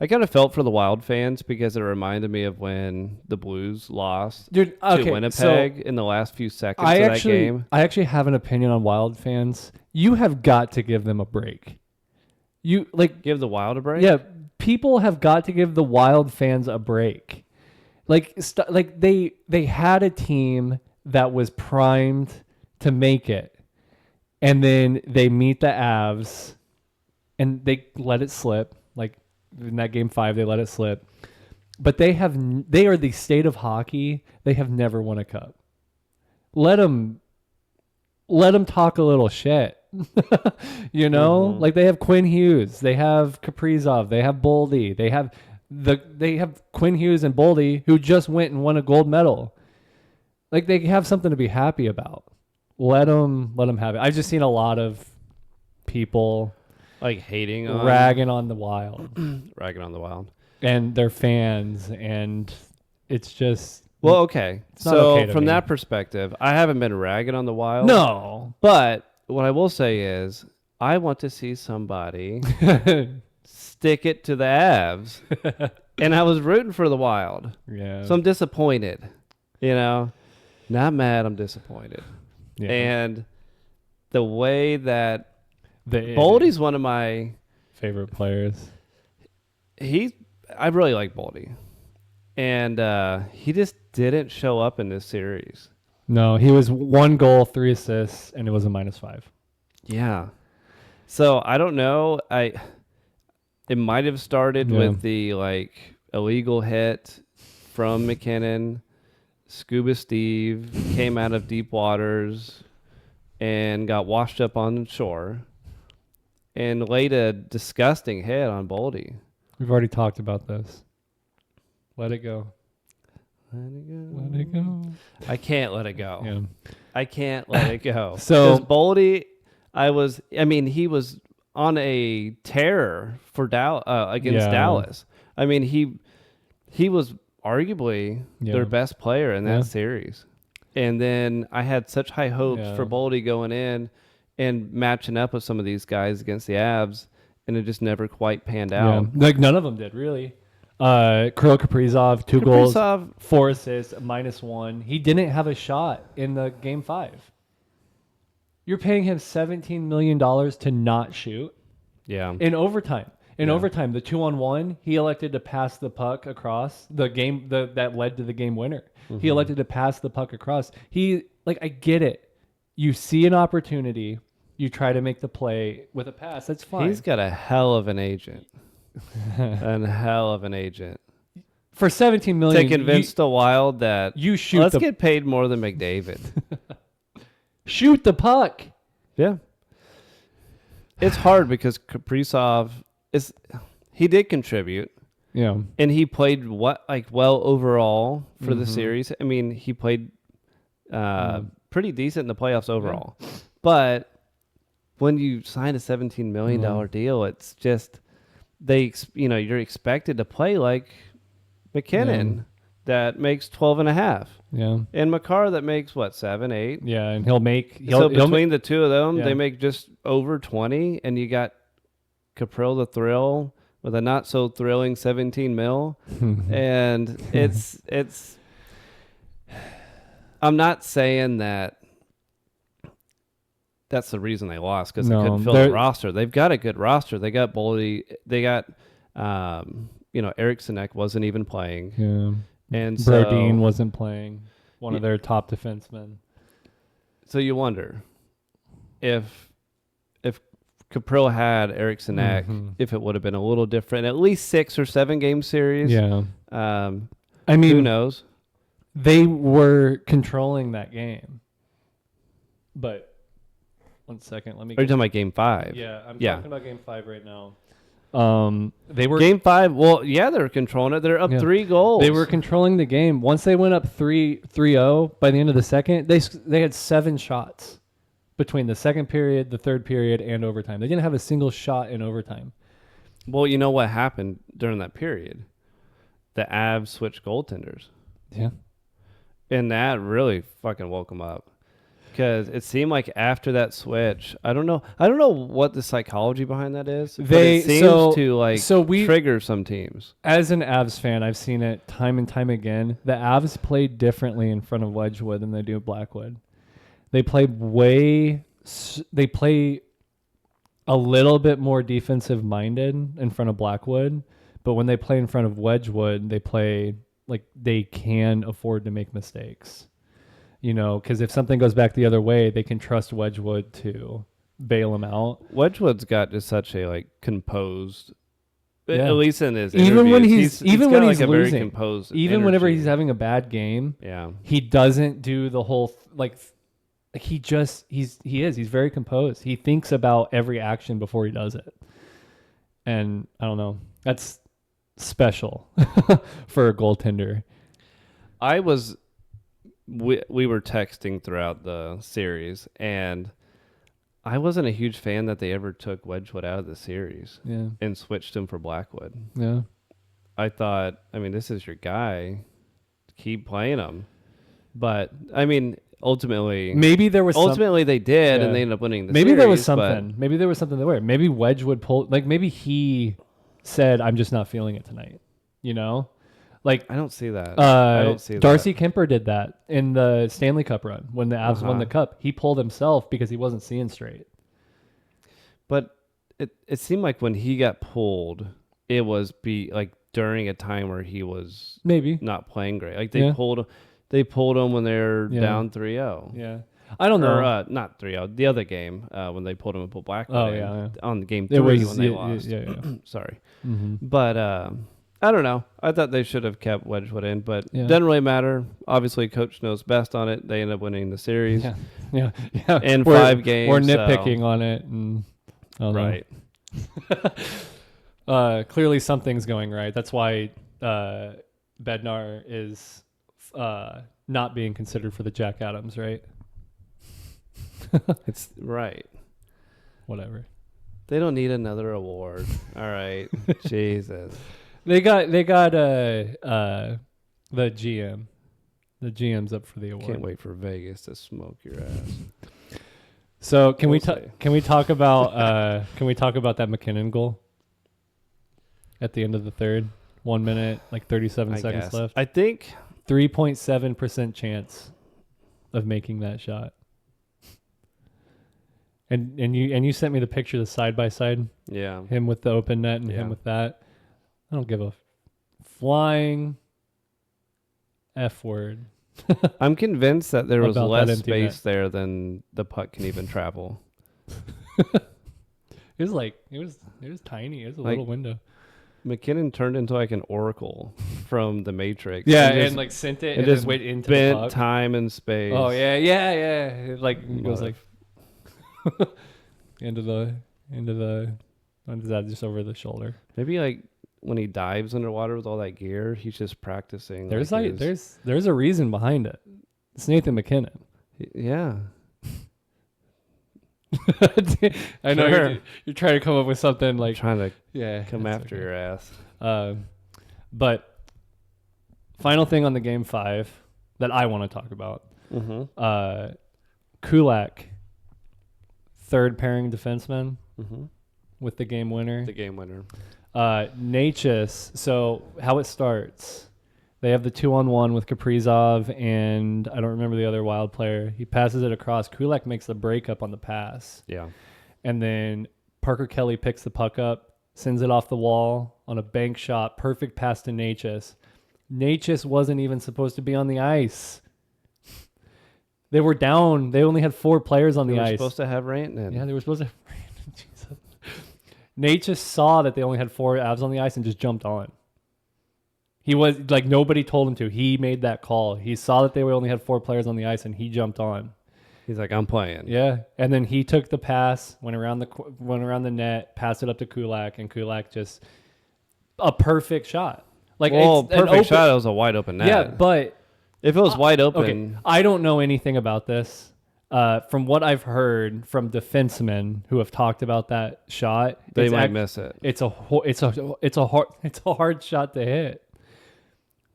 S2: I kind of felt for the Wild fans because it reminded me of when the Blues lost to Winnipeg in the last few seconds of that game.
S1: I actually have an opinion on Wild fans. You have got to give them a break. You
S2: give the Wild a break?
S1: Yeah, people have got to give the Wild fans a break. They had a team that was primed to make it, and then they meet the Avs, and they let it slip. Like in that game 5, they let it slip. But they are the state of hockey. They have never won a cup. Let them talk a little shit. You know, like they have Quinn Hughes, they have Kaprizov, they have Boldy, they have Quinn Hughes and Boldy who just went and won a gold medal. Like they have something to be happy about. Let them have it. I've just seen a lot of people
S2: like
S1: ragging on the Wild, and their fans, and it's just
S2: okay.
S1: So
S2: okay from that perspective, I haven't been ragging on the Wild.
S1: No,
S2: but what I will say is I want to see somebody stick it to the Avs, and I was rooting for the Wild.
S1: Yeah,
S2: so I'm disappointed. You know, not mad. I'm disappointed.
S1: Yeah.
S2: And the way that Boldy's one of my
S1: favorite players.
S2: I really like Boldy. And he just didn't show up in this series.
S1: No, he was 1 goal, 3 assists, and it was a -5.
S2: Yeah. So I don't know. It might have started with the illegal hit from McKinnon. Scuba Steve came out of deep waters and got washed up on shore and laid a disgusting hit on Boldy.
S1: We've already talked about this. Let it go.
S2: Let it go.
S1: Let it go.
S2: I can't let it go.
S1: Yeah.
S2: I can't let it go.
S1: So
S2: Boldy, he was on a tear for against Dallas. I mean, he was arguably their best player in that series. And then I had such high hopes for Boldy going in and matching up with some of these guys against the Avs, and it just never quite panned out.
S1: Yeah. Like none of them did, really. Kirill Kaprizov, 2 goals, 4 assists, -1. He didn't have a shot in the game 5. You're paying him $17 million to not shoot.
S2: Yeah.
S1: In overtime. In overtime, the 2-on-1, he elected to pass the puck across the game that led to the game winner. Mm-hmm. He elected to pass the puck across. I get it. You see an opportunity, you try to make the play with a pass. That's fine.
S2: He's got a hell of an agent. A hell of an agent.
S1: For $17 million.
S2: To convince the Wild that let's get paid more than McDavid.
S1: Shoot the puck.
S2: Yeah. It's hard because Kaprizov he did contribute.
S1: Yeah.
S2: And he played well overall for the series. I mean, he played pretty decent in the playoffs overall. Yeah. But when you sign a $17 million deal, it's just you're expected to play like McKinnon that makes 12.5.
S1: Yeah.
S2: And Makar that makes what, 7, 8?
S1: Yeah, and he'll
S2: between the two of them, they make just over 20, and you got Caprill the Thrill with a not so thrilling 17 mil. And it's I'm not saying that that's the reason they lost, because they couldn't fill the roster. They've got a good roster. They got Boldy. They got, Eric Sinek wasn't even playing.
S1: Yeah.
S2: And
S1: Brodin wasn't playing, one of their top defensemen.
S2: So you wonder if Caprill had Eric Sinek, if it would have been a little different, at least 6 or 7 game series.
S1: Yeah.
S2: Who knows?
S1: They were controlling that game. But 1 second, let me.
S2: Are you talking about Game 5?
S1: Yeah, I'm talking about Game 5 right now. They were
S2: Game 5. Well, yeah, they're controlling it. They're up 3 goals.
S1: They were controlling the game. Once they went up 3-0 by the end of the second, they had 7 shots between the second period, the third period, and overtime. They didn't have a single shot in overtime.
S2: Well, you know what happened during that period? The Avs switched goaltenders.
S1: Yeah.
S2: And that really fucking woke them up. Because it seemed like after that switch, I don't know what the psychology behind that is. But it seems to trigger some teams.
S1: As an Avs fan, I've seen it time and time again. The Avs play differently in front of Wedgwood than they do Blackwood. They play a little bit more defensive minded in front of Blackwood, but when they play in front of Wedgwood, they play like they can afford to make mistakes. Because if something goes back the other way, they can trust Wedgwood to bail him out.
S2: Wedgwood's got just such a composed, at least in his
S1: even when
S2: he's
S1: when he's
S2: a
S1: losing,
S2: very composed
S1: even whenever he's having a bad game, he doesn't do the whole he's very composed. He thinks about every action before he does it, and I don't know, that's special for a goaltender.
S2: We were texting throughout the series, and I wasn't a huge fan that they ever took Wedgwood out of the series and switched him for Blackwood.
S1: Yeah.
S2: I thought, this is your guy. Keep playing him. But, ultimately... Ultimately, they did, and they ended up winning the series.
S1: Maybe there was something. Maybe there was something there. Maybe Wedgwood pulled... maybe he said, I'm just not feeling it tonight. I
S2: don't see that.
S1: Darcy Kemper did that in the Stanley Cup run when the Avs won the Cup. He pulled himself because he wasn't seeing straight.
S2: But it seemed like when he got pulled, it was during a time where he was
S1: maybe
S2: not playing great. They pulled him when they're down 3-0.
S1: Yeah. I don't know.
S2: Or, not 3-0. The other game when they pulled him and put Blackwood in on Game 3 when they lost.
S1: Yeah.
S2: Sorry.
S1: Mm-hmm.
S2: But... I don't know. I thought they should have kept Wedgwood in, but it doesn't really matter. Obviously, coach knows best on it. They end up winning the series.
S1: Yeah.
S2: In 5 games.
S1: We're nitpicking on it. And,
S2: right.
S1: Clearly, something's going right. That's why Bednar is not being considered for the Jack Adams, right?
S2: It's right.
S1: Whatever.
S2: They don't need another award. All right. Jesus.
S1: They got the GM. The GM's up for the award.
S2: Can't wait for Vegas to smoke your ass.
S1: So can we talk about that McKinnon goal at the end of the third? 1 minute, 37 seconds left.
S2: I think
S1: 3.7% chance of making that shot. And you sent me the picture, the side by side.
S2: Yeah.
S1: Him with the open net and him with that. I don't give a flying F word.
S2: I'm convinced that there was less space there than the puck can even travel.
S1: It was tiny. It was a little window.
S2: McKinnon turned into an oracle from the Matrix.
S1: Yeah, and sent it and just went into the puck.
S2: Time and space.
S1: Oh yeah. It goes into the just over the shoulder.
S2: Maybe when he dives underwater with all that gear, he's just practicing.
S1: There's there's a reason behind it. It's Nathan McKinnon.
S2: Yeah.
S1: I know you're trying to come up with something like
S2: trying to come after your ass.
S1: But final thing on the game 5 that I want to talk about. Kulak, third pairing defenseman with the game winner. Natchez. So how it starts, they have the 2-on-1 with Kaprizov and I don't remember the other Wild player. He passes it across. Kulak makes the breakup on the pass.
S2: Yeah.
S1: And then Parker Kelly picks the puck up, sends it off the wall on a bank shot. Perfect pass to Natchez. Natchez wasn't even supposed to be on the ice. They were down. They only had 4 players on the ice.
S2: They were supposed to have Rantanen.
S1: Yeah, they were supposed to have Rantanen. Jesus. Natchez saw that they only had 4 Avs on the ice and just jumped on. He was like, nobody told him to. He made that call. He saw that they only had 4 players on the ice and he jumped on.
S2: He's like, I'm playing.
S1: Yeah, and then he took the pass, went around the net, passed it up to Kulak, and Kulak just a perfect shot.
S2: Perfect shot. It was a wide open net.
S1: Yeah, but
S2: if it was wide open,
S1: okay, I don't know anything about this. From what I've heard from defensemen who have talked about that shot,
S2: they might miss it.
S1: It's a hard shot to hit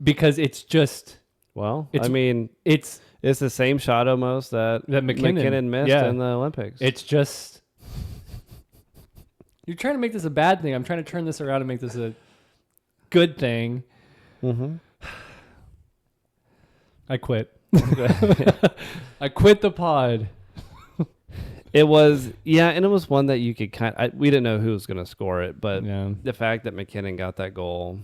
S1: because it's just.
S2: Well, it's the same shot almost that McKinnon missed in the Olympics.
S1: It's just you're trying to make this a bad thing. I'm trying to turn this around and make this a good thing. I quit. I quit the pod.
S2: It was, and it was one that you could we didn't know who was going to score it, but the fact that McKinnon got that goal,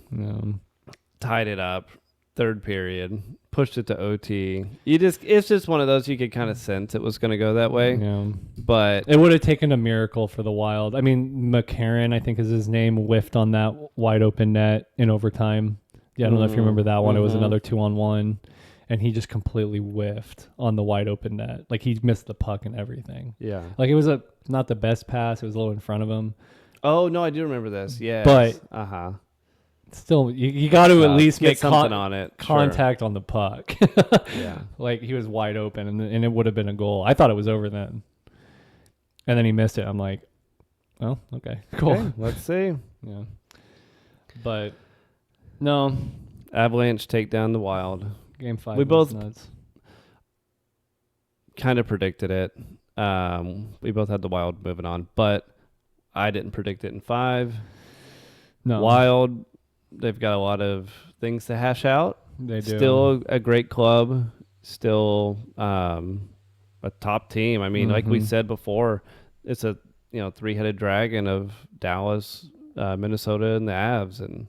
S2: tied it up, third period, pushed it to OT. It's just one of those you could kind of sense it was going to go that way.
S1: Yeah.
S2: But
S1: it would have taken a miracle for the Wild. I mean, McCarron, I think is his name, whiffed on that wide open net in overtime. Yeah, I don't know if you remember that one. It was another 2-on-1. And he just completely whiffed on the wide open net. Like, he missed the puck and everything.
S2: Yeah.
S1: Like, it was not the best pass. It was a little in front of him.
S2: Oh, no, I do remember this. Yeah.
S1: But still, you got to at least make
S2: something on it.
S1: Contact on the puck. Yeah. Like, he was wide open, and it would have been a goal. I thought it was over then. And then he missed it. I'm like, well, okay, cool.
S2: Okay, let's see.
S1: Yeah. But, no.
S2: Avalanche take down the Wild.
S1: Game 5.
S2: We both kind of predicted it. We both had the Wild moving on, but I didn't predict it in 5.
S1: No.
S2: Wild, they've got a lot of things to hash out.
S1: They do.
S2: Still a great club. Still a top team. I mean, like we said before, it's a 3-headed dragon of Dallas, Minnesota, and the Avs. And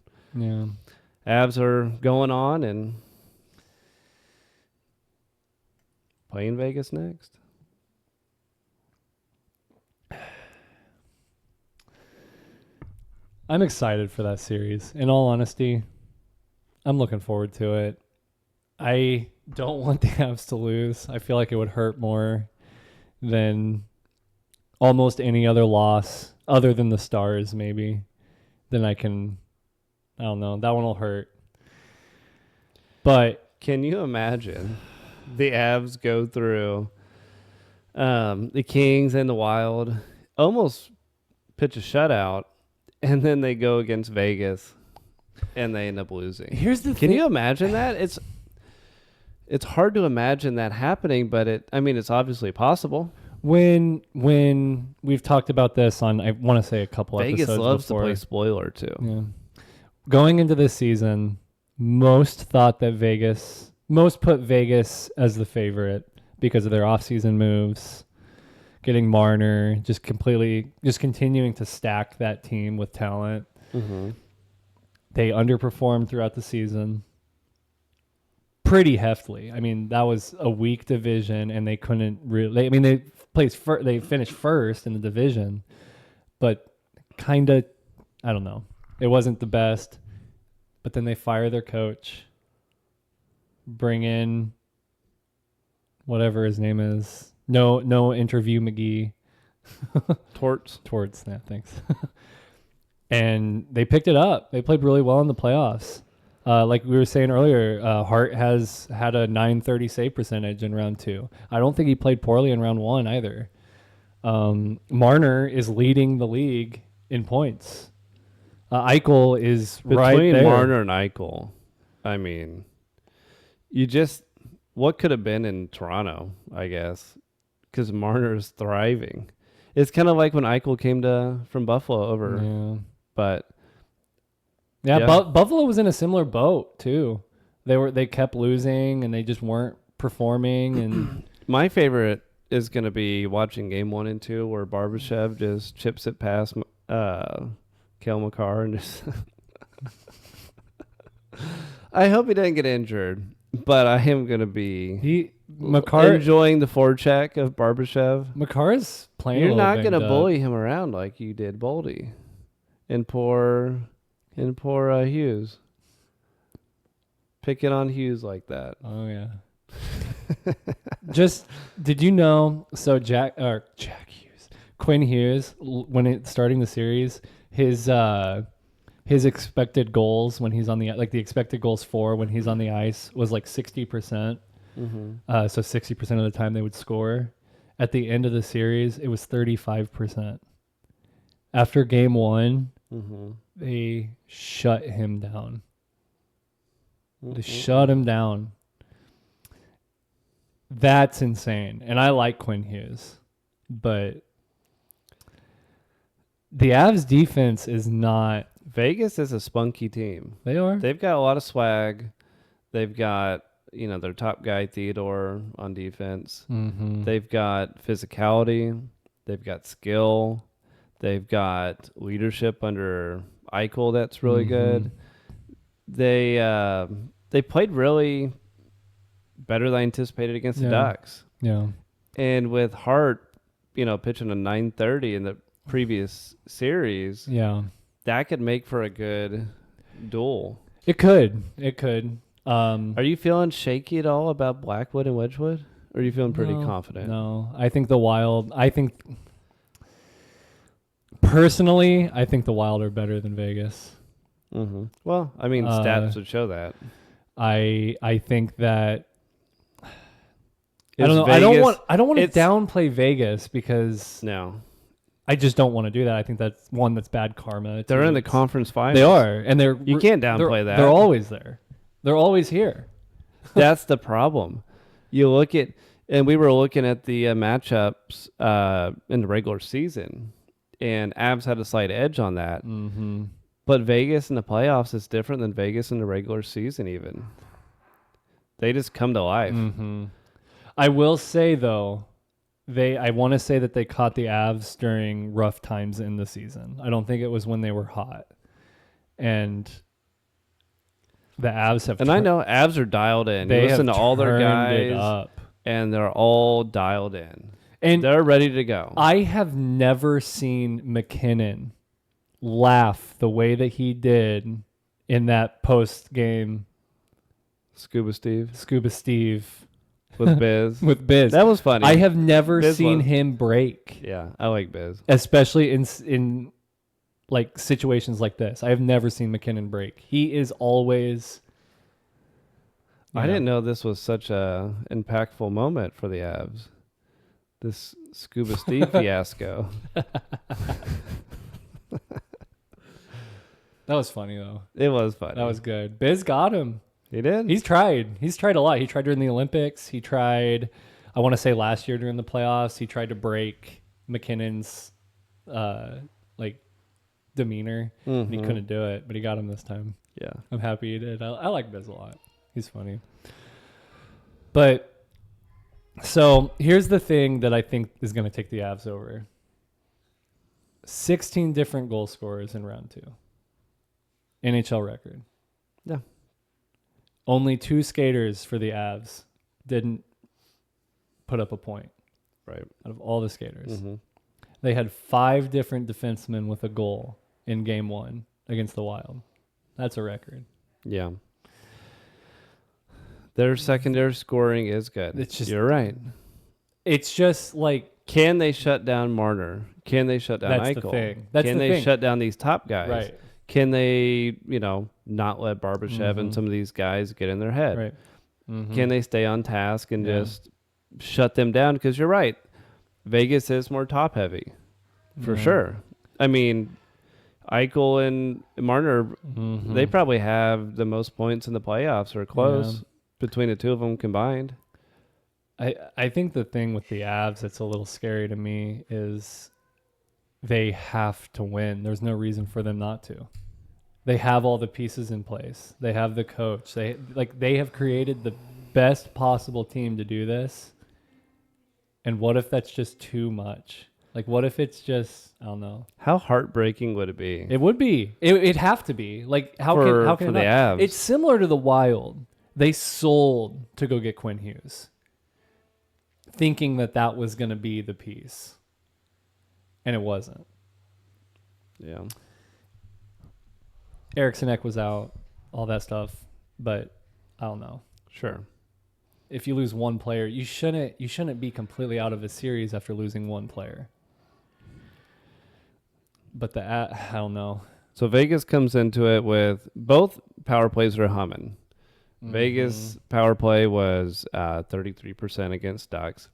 S2: Avs are going on and playing Vegas next.
S1: I'm excited for that series. In all honesty, I'm looking forward to it. I don't want the Avs to lose. I feel like it would hurt more than almost any other loss, other than the Stars, maybe. Then I don't know. That one will hurt. But
S2: can you imagine the Avs go through the Kings and the Wild, almost pitch a shutout, and then they go against Vegas and they end up losing?
S1: Here's the thing.
S2: Can you imagine that? It's hard to imagine that happening, but it's obviously possible.
S1: When we've talked about this on, I want to say a couple
S2: Vegas
S1: episodes
S2: loves
S1: before.
S2: to play spoiler too.
S1: Yeah. Going into this season, most thought that most put Vegas as the favorite because of their offseason moves, getting Marner, just continuing to stack that team with talent. They underperformed throughout the season pretty heftily. I mean, that was a weak division, and they couldn't really. They finished first in the division, but kind of, I don't know. It wasn't the best, but then they fire their coach. Bring in whatever his name is. No interview McGee.
S2: Torts.
S1: Yeah, thanks. And they picked it up. They played really well in the playoffs. Like we were saying earlier, Hart has had a .930 save percentage in round 2. I don't think he played poorly in round 1 either. Marner is leading the league in points. Eichel is right
S2: Between
S1: there.
S2: Marner and Eichel, I mean, what could have been in Toronto, I guess, because Marner is thriving. It's kind of like when Eichel came from Buffalo over.
S1: Yeah.
S2: But
S1: Buffalo was in a similar boat too. They kept losing and they just weren't performing. And
S2: my favorite is going to be watching game 1 and 2 where Barbashev just chips it past Cale Makar and just. I hope he doesn't get injured, but I am going to be enjoying the forecheck of Barbashev.
S1: Makar's playing.
S2: You're not going to bully him around like you did Boldy and poor Hughes. Picking on Hughes like that.
S1: Oh yeah. Just did you know? So Quinn Hughes, when starting the series, his expected goals when he's on the the expected goals for when he's on the ice was like 60%. Mm-hmm. So 60% of the time they would score. At the end of the series, it was 35%. After game 1, they shut him down. They shut him down. That's insane. And I like Quinn Hughes. But the Avs defense is not...
S2: Vegas is a spunky team.
S1: They are.
S2: They've got a lot of swag. They've got, their top guy, Theodore, on defense. Mm-hmm. They've got physicality. They've got skill. They've got leadership under Eichel that's really good. They played really better than I anticipated against the Ducks.
S1: Yeah.
S2: And with Hart, pitching a 930 in the previous series, that could make for a good duel.
S1: It could.
S2: Are you feeling shaky at all about Blackwood and Wedgwood? Or are you feeling pretty confident?
S1: No. I think the Wild, personally, I think the Wild are better than Vegas.
S2: Mm-hmm. Well, I mean, stats would show that.
S1: I think that I don't know. Vegas, I don't want to downplay Vegas because I just don't want to do that. I think that's bad karma.
S2: They're in the conference finals.
S1: They are, and
S2: you can't downplay that.
S1: They're always there. They're always here.
S2: That's the problem. You look at, and we were looking at the matchups in the regular season, and Avs had a slight edge on that. Mm-hmm. But Vegas in the playoffs is different than Vegas in the regular season even. They just come to life.
S1: Mm-hmm. I will say, though, I want to say that they caught the Avs during rough times in the season. I don't think it was when they were hot. And the Avs have...
S2: And I know Avs are dialed in. You listen to all their guys, and they're all dialed in. And they're ready to go.
S1: I have never seen McKinnon laugh the way that he did in that post-game
S2: Scuba
S1: Steve
S2: with Biz.
S1: With Biz.
S2: That was funny.
S1: I have never seen him break.
S2: Yeah, I like Biz.
S1: Especially in like situations like this. I have never seen McKinnon break. He is always...
S2: I didn't know this was such a impactful moment for the Avs. This Scuba Steve fiasco.
S1: That was funny, though.
S2: It was funny.
S1: That was good. Biz got him.
S2: He did?
S1: He's tried a lot. He tried during the Olympics. He tried, I want to say last year during the playoffs, he tried to break McKinnon's demeanor. Mm-hmm. And he couldn't do it, but he got him this time.
S2: Yeah.
S1: I'm happy he did. I like Biz a lot. He's funny. But, so here's the thing that I think is going to take the Avs over. 16 different goal scorers in round 2. NHL record.
S2: Yeah.
S1: Only 2 skaters for the Avs didn't put up a point.
S2: Right.
S1: Out of all the skaters. Mm-hmm. They had 5 different defensemen with a goal in game 1 against the Wild. That's a record.
S2: Yeah. Their secondary scoring is good. You're right.
S1: It's just like...
S2: Can they shut down Marner? Can they shut down Eichel?
S1: That's the thing. Can
S2: they shut down these top guys?
S1: Right.
S2: Can they, not let Barbashev and some of these guys get in their head?
S1: Right. Mm-hmm.
S2: Can they stay on task and just shut them down? Because you're right. Vegas is more top heavy, for sure. I mean, Eichel and Marner, they probably have the most points in the playoffs or close between the two of them combined.
S1: I think the thing with the Avs that's a little scary to me is they have to win. There's no reason for them not to. They have all the pieces in place. They have the coach. They have created the best possible team to do this. And what if that's just too much? Like, what if it's just, I don't know.
S2: How heartbreaking would it be?
S1: It would be. It'd have to be. Like, how can
S2: the Avs?
S1: It's similar to the Wild. They sold to go get Quinn Hughes, thinking that was going to be the piece. And it wasn't.
S2: Yeah.
S1: Eriksson Ek was out, all that stuff. But I don't know.
S2: Sure.
S1: If you lose one player, you shouldn't be completely out of a series after losing one player. But I don't know.
S2: So Vegas comes into it with both power plays are humming. Vegas power play was 33% against Ducks.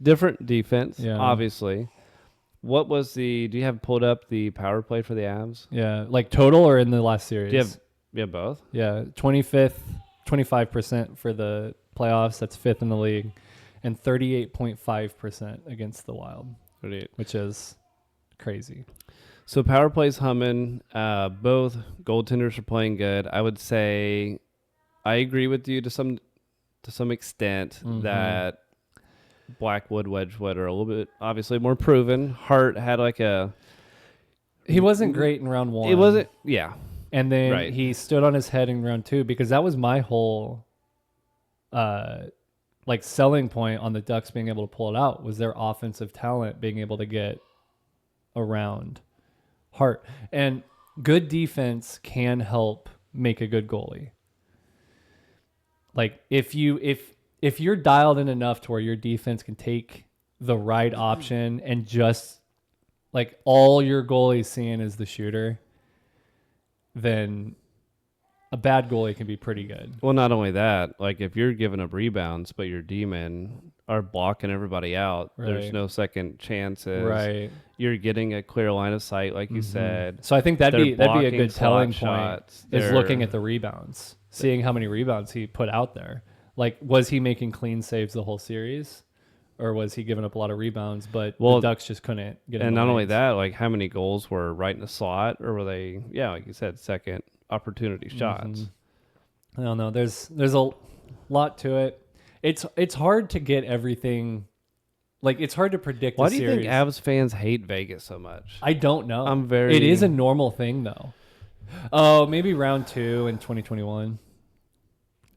S2: Different defense, obviously. What was do you have pulled up the power play for the Avs?
S1: Yeah, like total or in the last series?
S2: You have both?
S1: Yeah, 25% for the playoffs. That's fifth in the league. And 38.5% against the Wild,
S2: 38.
S1: Which is crazy.
S2: So power play's humming. Both goaltenders are playing good. I would say I agree with you to some extent that Blackwood, Wedgwood are a little bit obviously more proven. Hart had
S1: he wasn't great in round one.
S2: It wasn't, yeah.
S1: And then he stood on his head in round two because that was my whole selling point on the Ducks being able to pull it out was their offensive talent being able to get around Hart. And good defense can help make a good goalie. Like if you're dialed in enough to where your defense can take the right option and just like all your goalie's seeing is the shooter, then a bad goalie can be pretty good.
S2: Well, not only that, like if you're giving up rebounds, but your D-men are blocking everybody out, there's no second chances.
S1: Right.
S2: You're getting a clear line of sight, like you said.
S1: So I think that'd be a good telling
S2: shots.
S1: Point is looking at the rebounds, seeing how many rebounds he put out there. Like, was he making clean saves the whole series? Or was he giving up a lot of rebounds, but the Ducks just couldn't get him?
S2: And not only that, like how many goals were right in the slot, or were they, like you said, second opportunity shots?
S1: I don't know. There's a lot to it. It's hard to get everything. Like, it's hard to predict.
S2: Why do you think Avs fans hate Vegas so much?
S1: I don't know. It is a normal thing, though. Oh, maybe round 2 in 2021.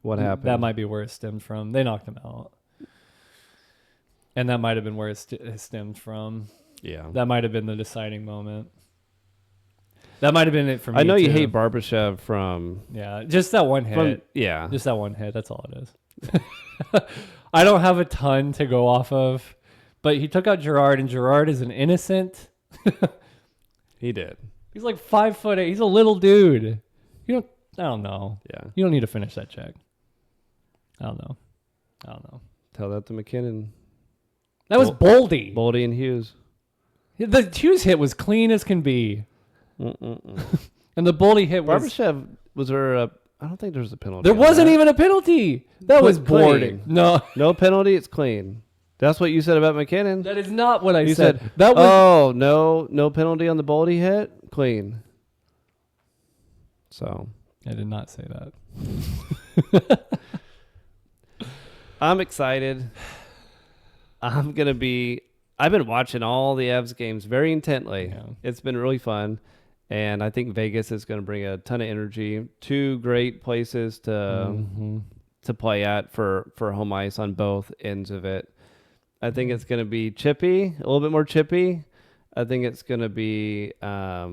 S2: What happened?
S1: That might be where it stemmed from. They knocked him out. And that might have been where it stemmed from. Yeah. That might have been the deciding moment. That might have been it for me.
S2: I know you hate Barbashev from...
S1: Yeah, just that one hit. Just that one hit. That's all it is. I don't have a ton to go off of. But he took out Girard, and Girard is an innocent.
S2: He did.
S1: He's like 5'8". He's a little dude. I don't know.
S2: Yeah.
S1: You don't need to finish that check. I don't know.
S2: Tell that to McKinnon.
S1: That was Boldy.
S2: Boldy and Hughes.
S1: The Hughes hit was clean as can be. And the Boldy hit was...
S2: Barbashev, was there a... I don't think there was a penalty.
S1: There wasn't even a penalty. That was boarding. No.
S2: No penalty, it's clean. That's what you said about McKinnon.
S1: That is not what I said. That
S2: was... no penalty on the Boldy hit? Clean. So...
S1: I did not say that.
S2: I'm excited. I've been watching all the Avs games very intently. Yeah. It's been really fun. And I think Vegas is going to bring a ton of energy. 2 great places to play at for home ice on both ends of it. I think it's going to be chippy, a little bit more chippy. I think it's going to be, I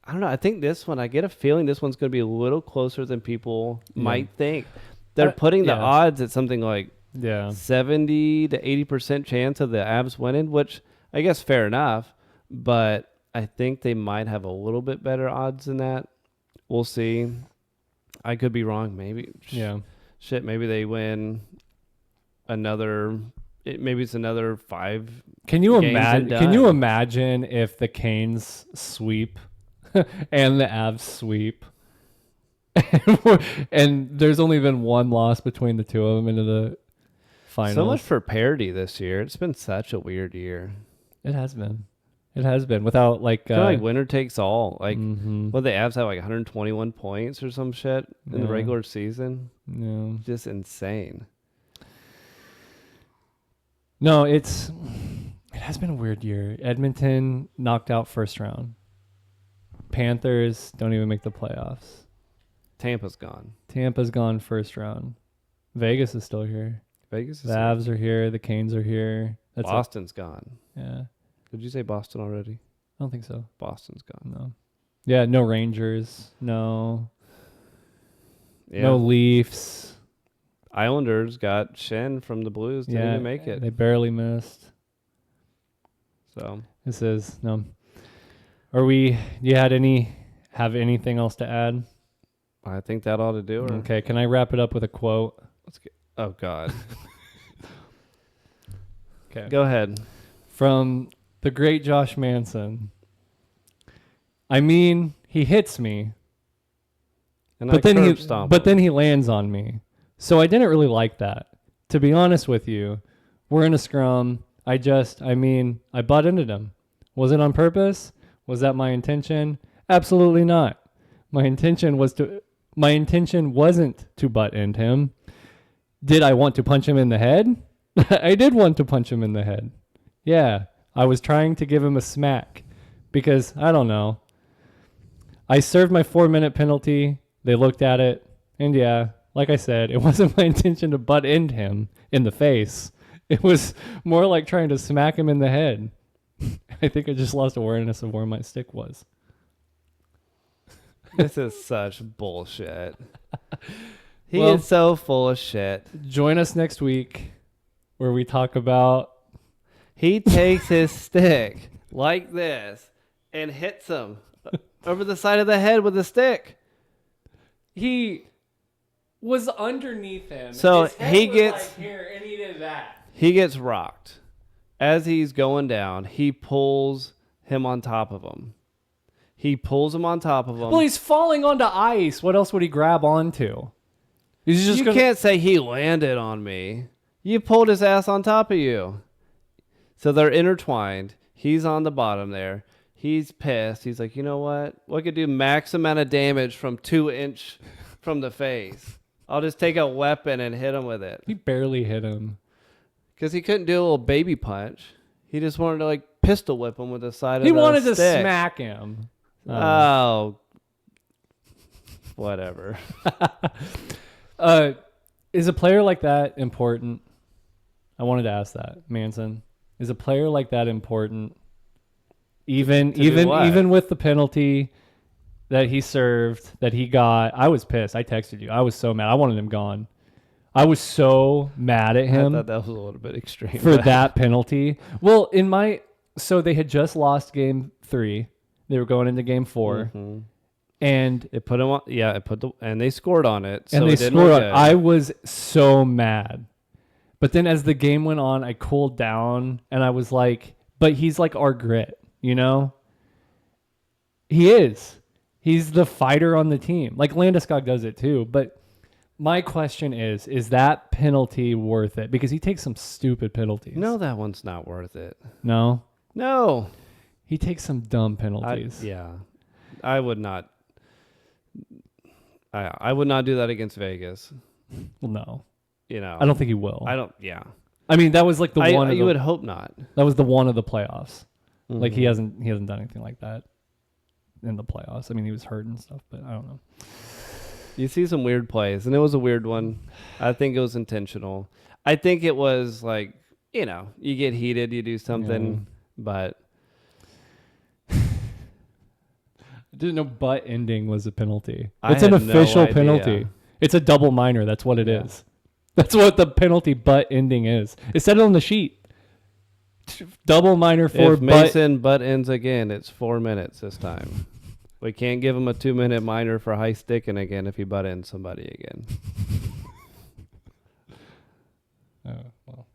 S2: don't know. I think this one, I get a feeling this one's going to be a little closer than people might think. They're putting the odds at something like 70 to 80% chance of the Avs winning, which I guess fair enough, but I think they might have a little bit better odds than that. We'll see. I could be wrong. Maybe. Maybe they win another maybe it's another 5.
S1: Can you imagine? Can you imagine if the Canes sweep and the Avs sweep, and there's only been one loss between the two of them into the finals?
S2: So much for parity this year. It's been such a weird year.
S1: It has been. It has been without like
S2: winner takes all. Like what the Avs have like 121 points or some shit in the regular season.
S1: Yeah,
S2: just insane.
S1: No, it has been a weird year. Edmonton knocked out first round. Panthers don't even make the playoffs.
S2: Tampa's gone.
S1: Tampa's gone first round. Vegas is still here. The Avs are here. The Canes are here.
S2: Boston's gone.
S1: Yeah.
S2: Did you say Boston already?
S1: I don't think so.
S2: Boston's gone.
S1: No. Yeah, no Rangers. No.
S2: Yeah.
S1: No Leafs.
S2: Islanders got Shen from the Blues. Didn't even make it.
S1: They barely missed.
S2: So
S1: this is no. Do you have anything else to add?
S2: I think that ought to do it.
S1: Okay, can I wrap it up with a quote?
S2: Let's get. Oh God.
S1: Okay.
S2: Go ahead.
S1: From the great Josh Manson. I mean, he hits me.
S2: And
S1: but then he lands on me. So I didn't really like that. To be honest with you, we're in a scrum. I butt into him. Was it on purpose? Was that my intention? Absolutely not. My intention wasn't to butt into him. Did I want to punch him in the head? I did want to punch him in the head. Yeah, I was trying to give him a smack because, I don't know. I served my 4-minute penalty. They looked at it, and yeah, like I said, it wasn't my intention to butt into him in the face. It was more like trying to smack him in the head. I think I just lost awareness of where my stick was.
S2: This is such bullshit. He is so full of shit.
S1: Join us next week where we talk about...
S2: He takes his stick like this and hits him over the side of the head with a stick.
S1: He was underneath him.
S2: So
S1: his head
S2: he
S1: was
S2: gets
S1: like here, and he did that.
S2: He gets rocked. As he's going down, he pulls him on top of him.
S1: Well, he's falling onto ice. What else would he grab onto?
S2: You can't say he landed on me. You pulled his ass on top of you. So they're intertwined. He's on the bottom there. He's pissed. He's like, you know what? We could do max amount of damage from 2 inch from the face. I'll just take a weapon and hit him with it.
S1: He barely hit him.
S2: Because he couldn't do a little baby punch. He just wanted to like pistol whip him with the side of the stick.
S1: He wanted to smack him.
S2: Oh. Whatever.
S1: Is a player like that important? I wanted to ask that, Manson. Is a player like that important? Even with the penalty that he served, that he got, I was pissed. I texted you. I was so mad. I wanted him gone. I was so mad at him.
S2: I thought that was a little bit extreme
S1: for that penalty. Well, so they had just lost game 3. They were going into game 4.
S2: Mm-hmm.
S1: And
S2: it put him on. Yeah, and they scored on it. So
S1: and they scored on it. I was so mad. But then as the game went on, I cooled down and I was like, but he's like our grit, you know? He is. He's the fighter on the team. Like Landeskog does it too. But my question is that penalty worth it? Because he takes some stupid penalties.
S2: No, that one's not worth it.
S1: No?
S2: No.
S1: He takes some dumb penalties.
S2: I would not. I would not do that against Vegas.
S1: Well, no.
S2: You know,
S1: I don't think he will.
S2: Yeah.
S1: I mean, that was like the one.
S2: You would hope not.
S1: That was the one of the playoffs.
S2: Mm-hmm.
S1: Like he hasn't done anything like that in the playoffs. I mean, he was hurt and stuff, but I don't know.
S2: You see some weird plays, and it was a weird one. I think it was intentional. I think it was like, you know, you get heated, you do something, but.
S1: I didn't know butt ending was a penalty. It's an official penalty. It's a double minor. That's what it is. That's what the penalty butt ending is. It said it on the sheet. Double minor for
S2: if Mason butt ends again, it's 4 minutes this time. We can't give him a 2-minute minor for high sticking again if he butt ends somebody again.
S1: Well,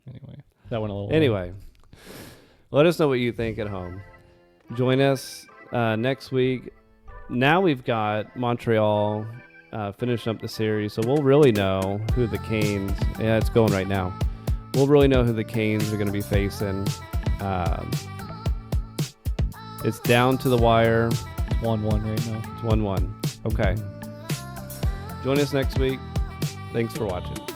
S1: anyway. That went a little.
S2: Anyway, let us know what you think at home. Join us next week. Now we've got Montreal finishing up the series, so we'll really know who the Canes. Yeah, it's going right now. We'll really know who the Canes are going to be facing. It's down to the wire.
S1: It's 1-1 right now.
S2: It's 1-1. Okay. Join us next week. Thanks for watching.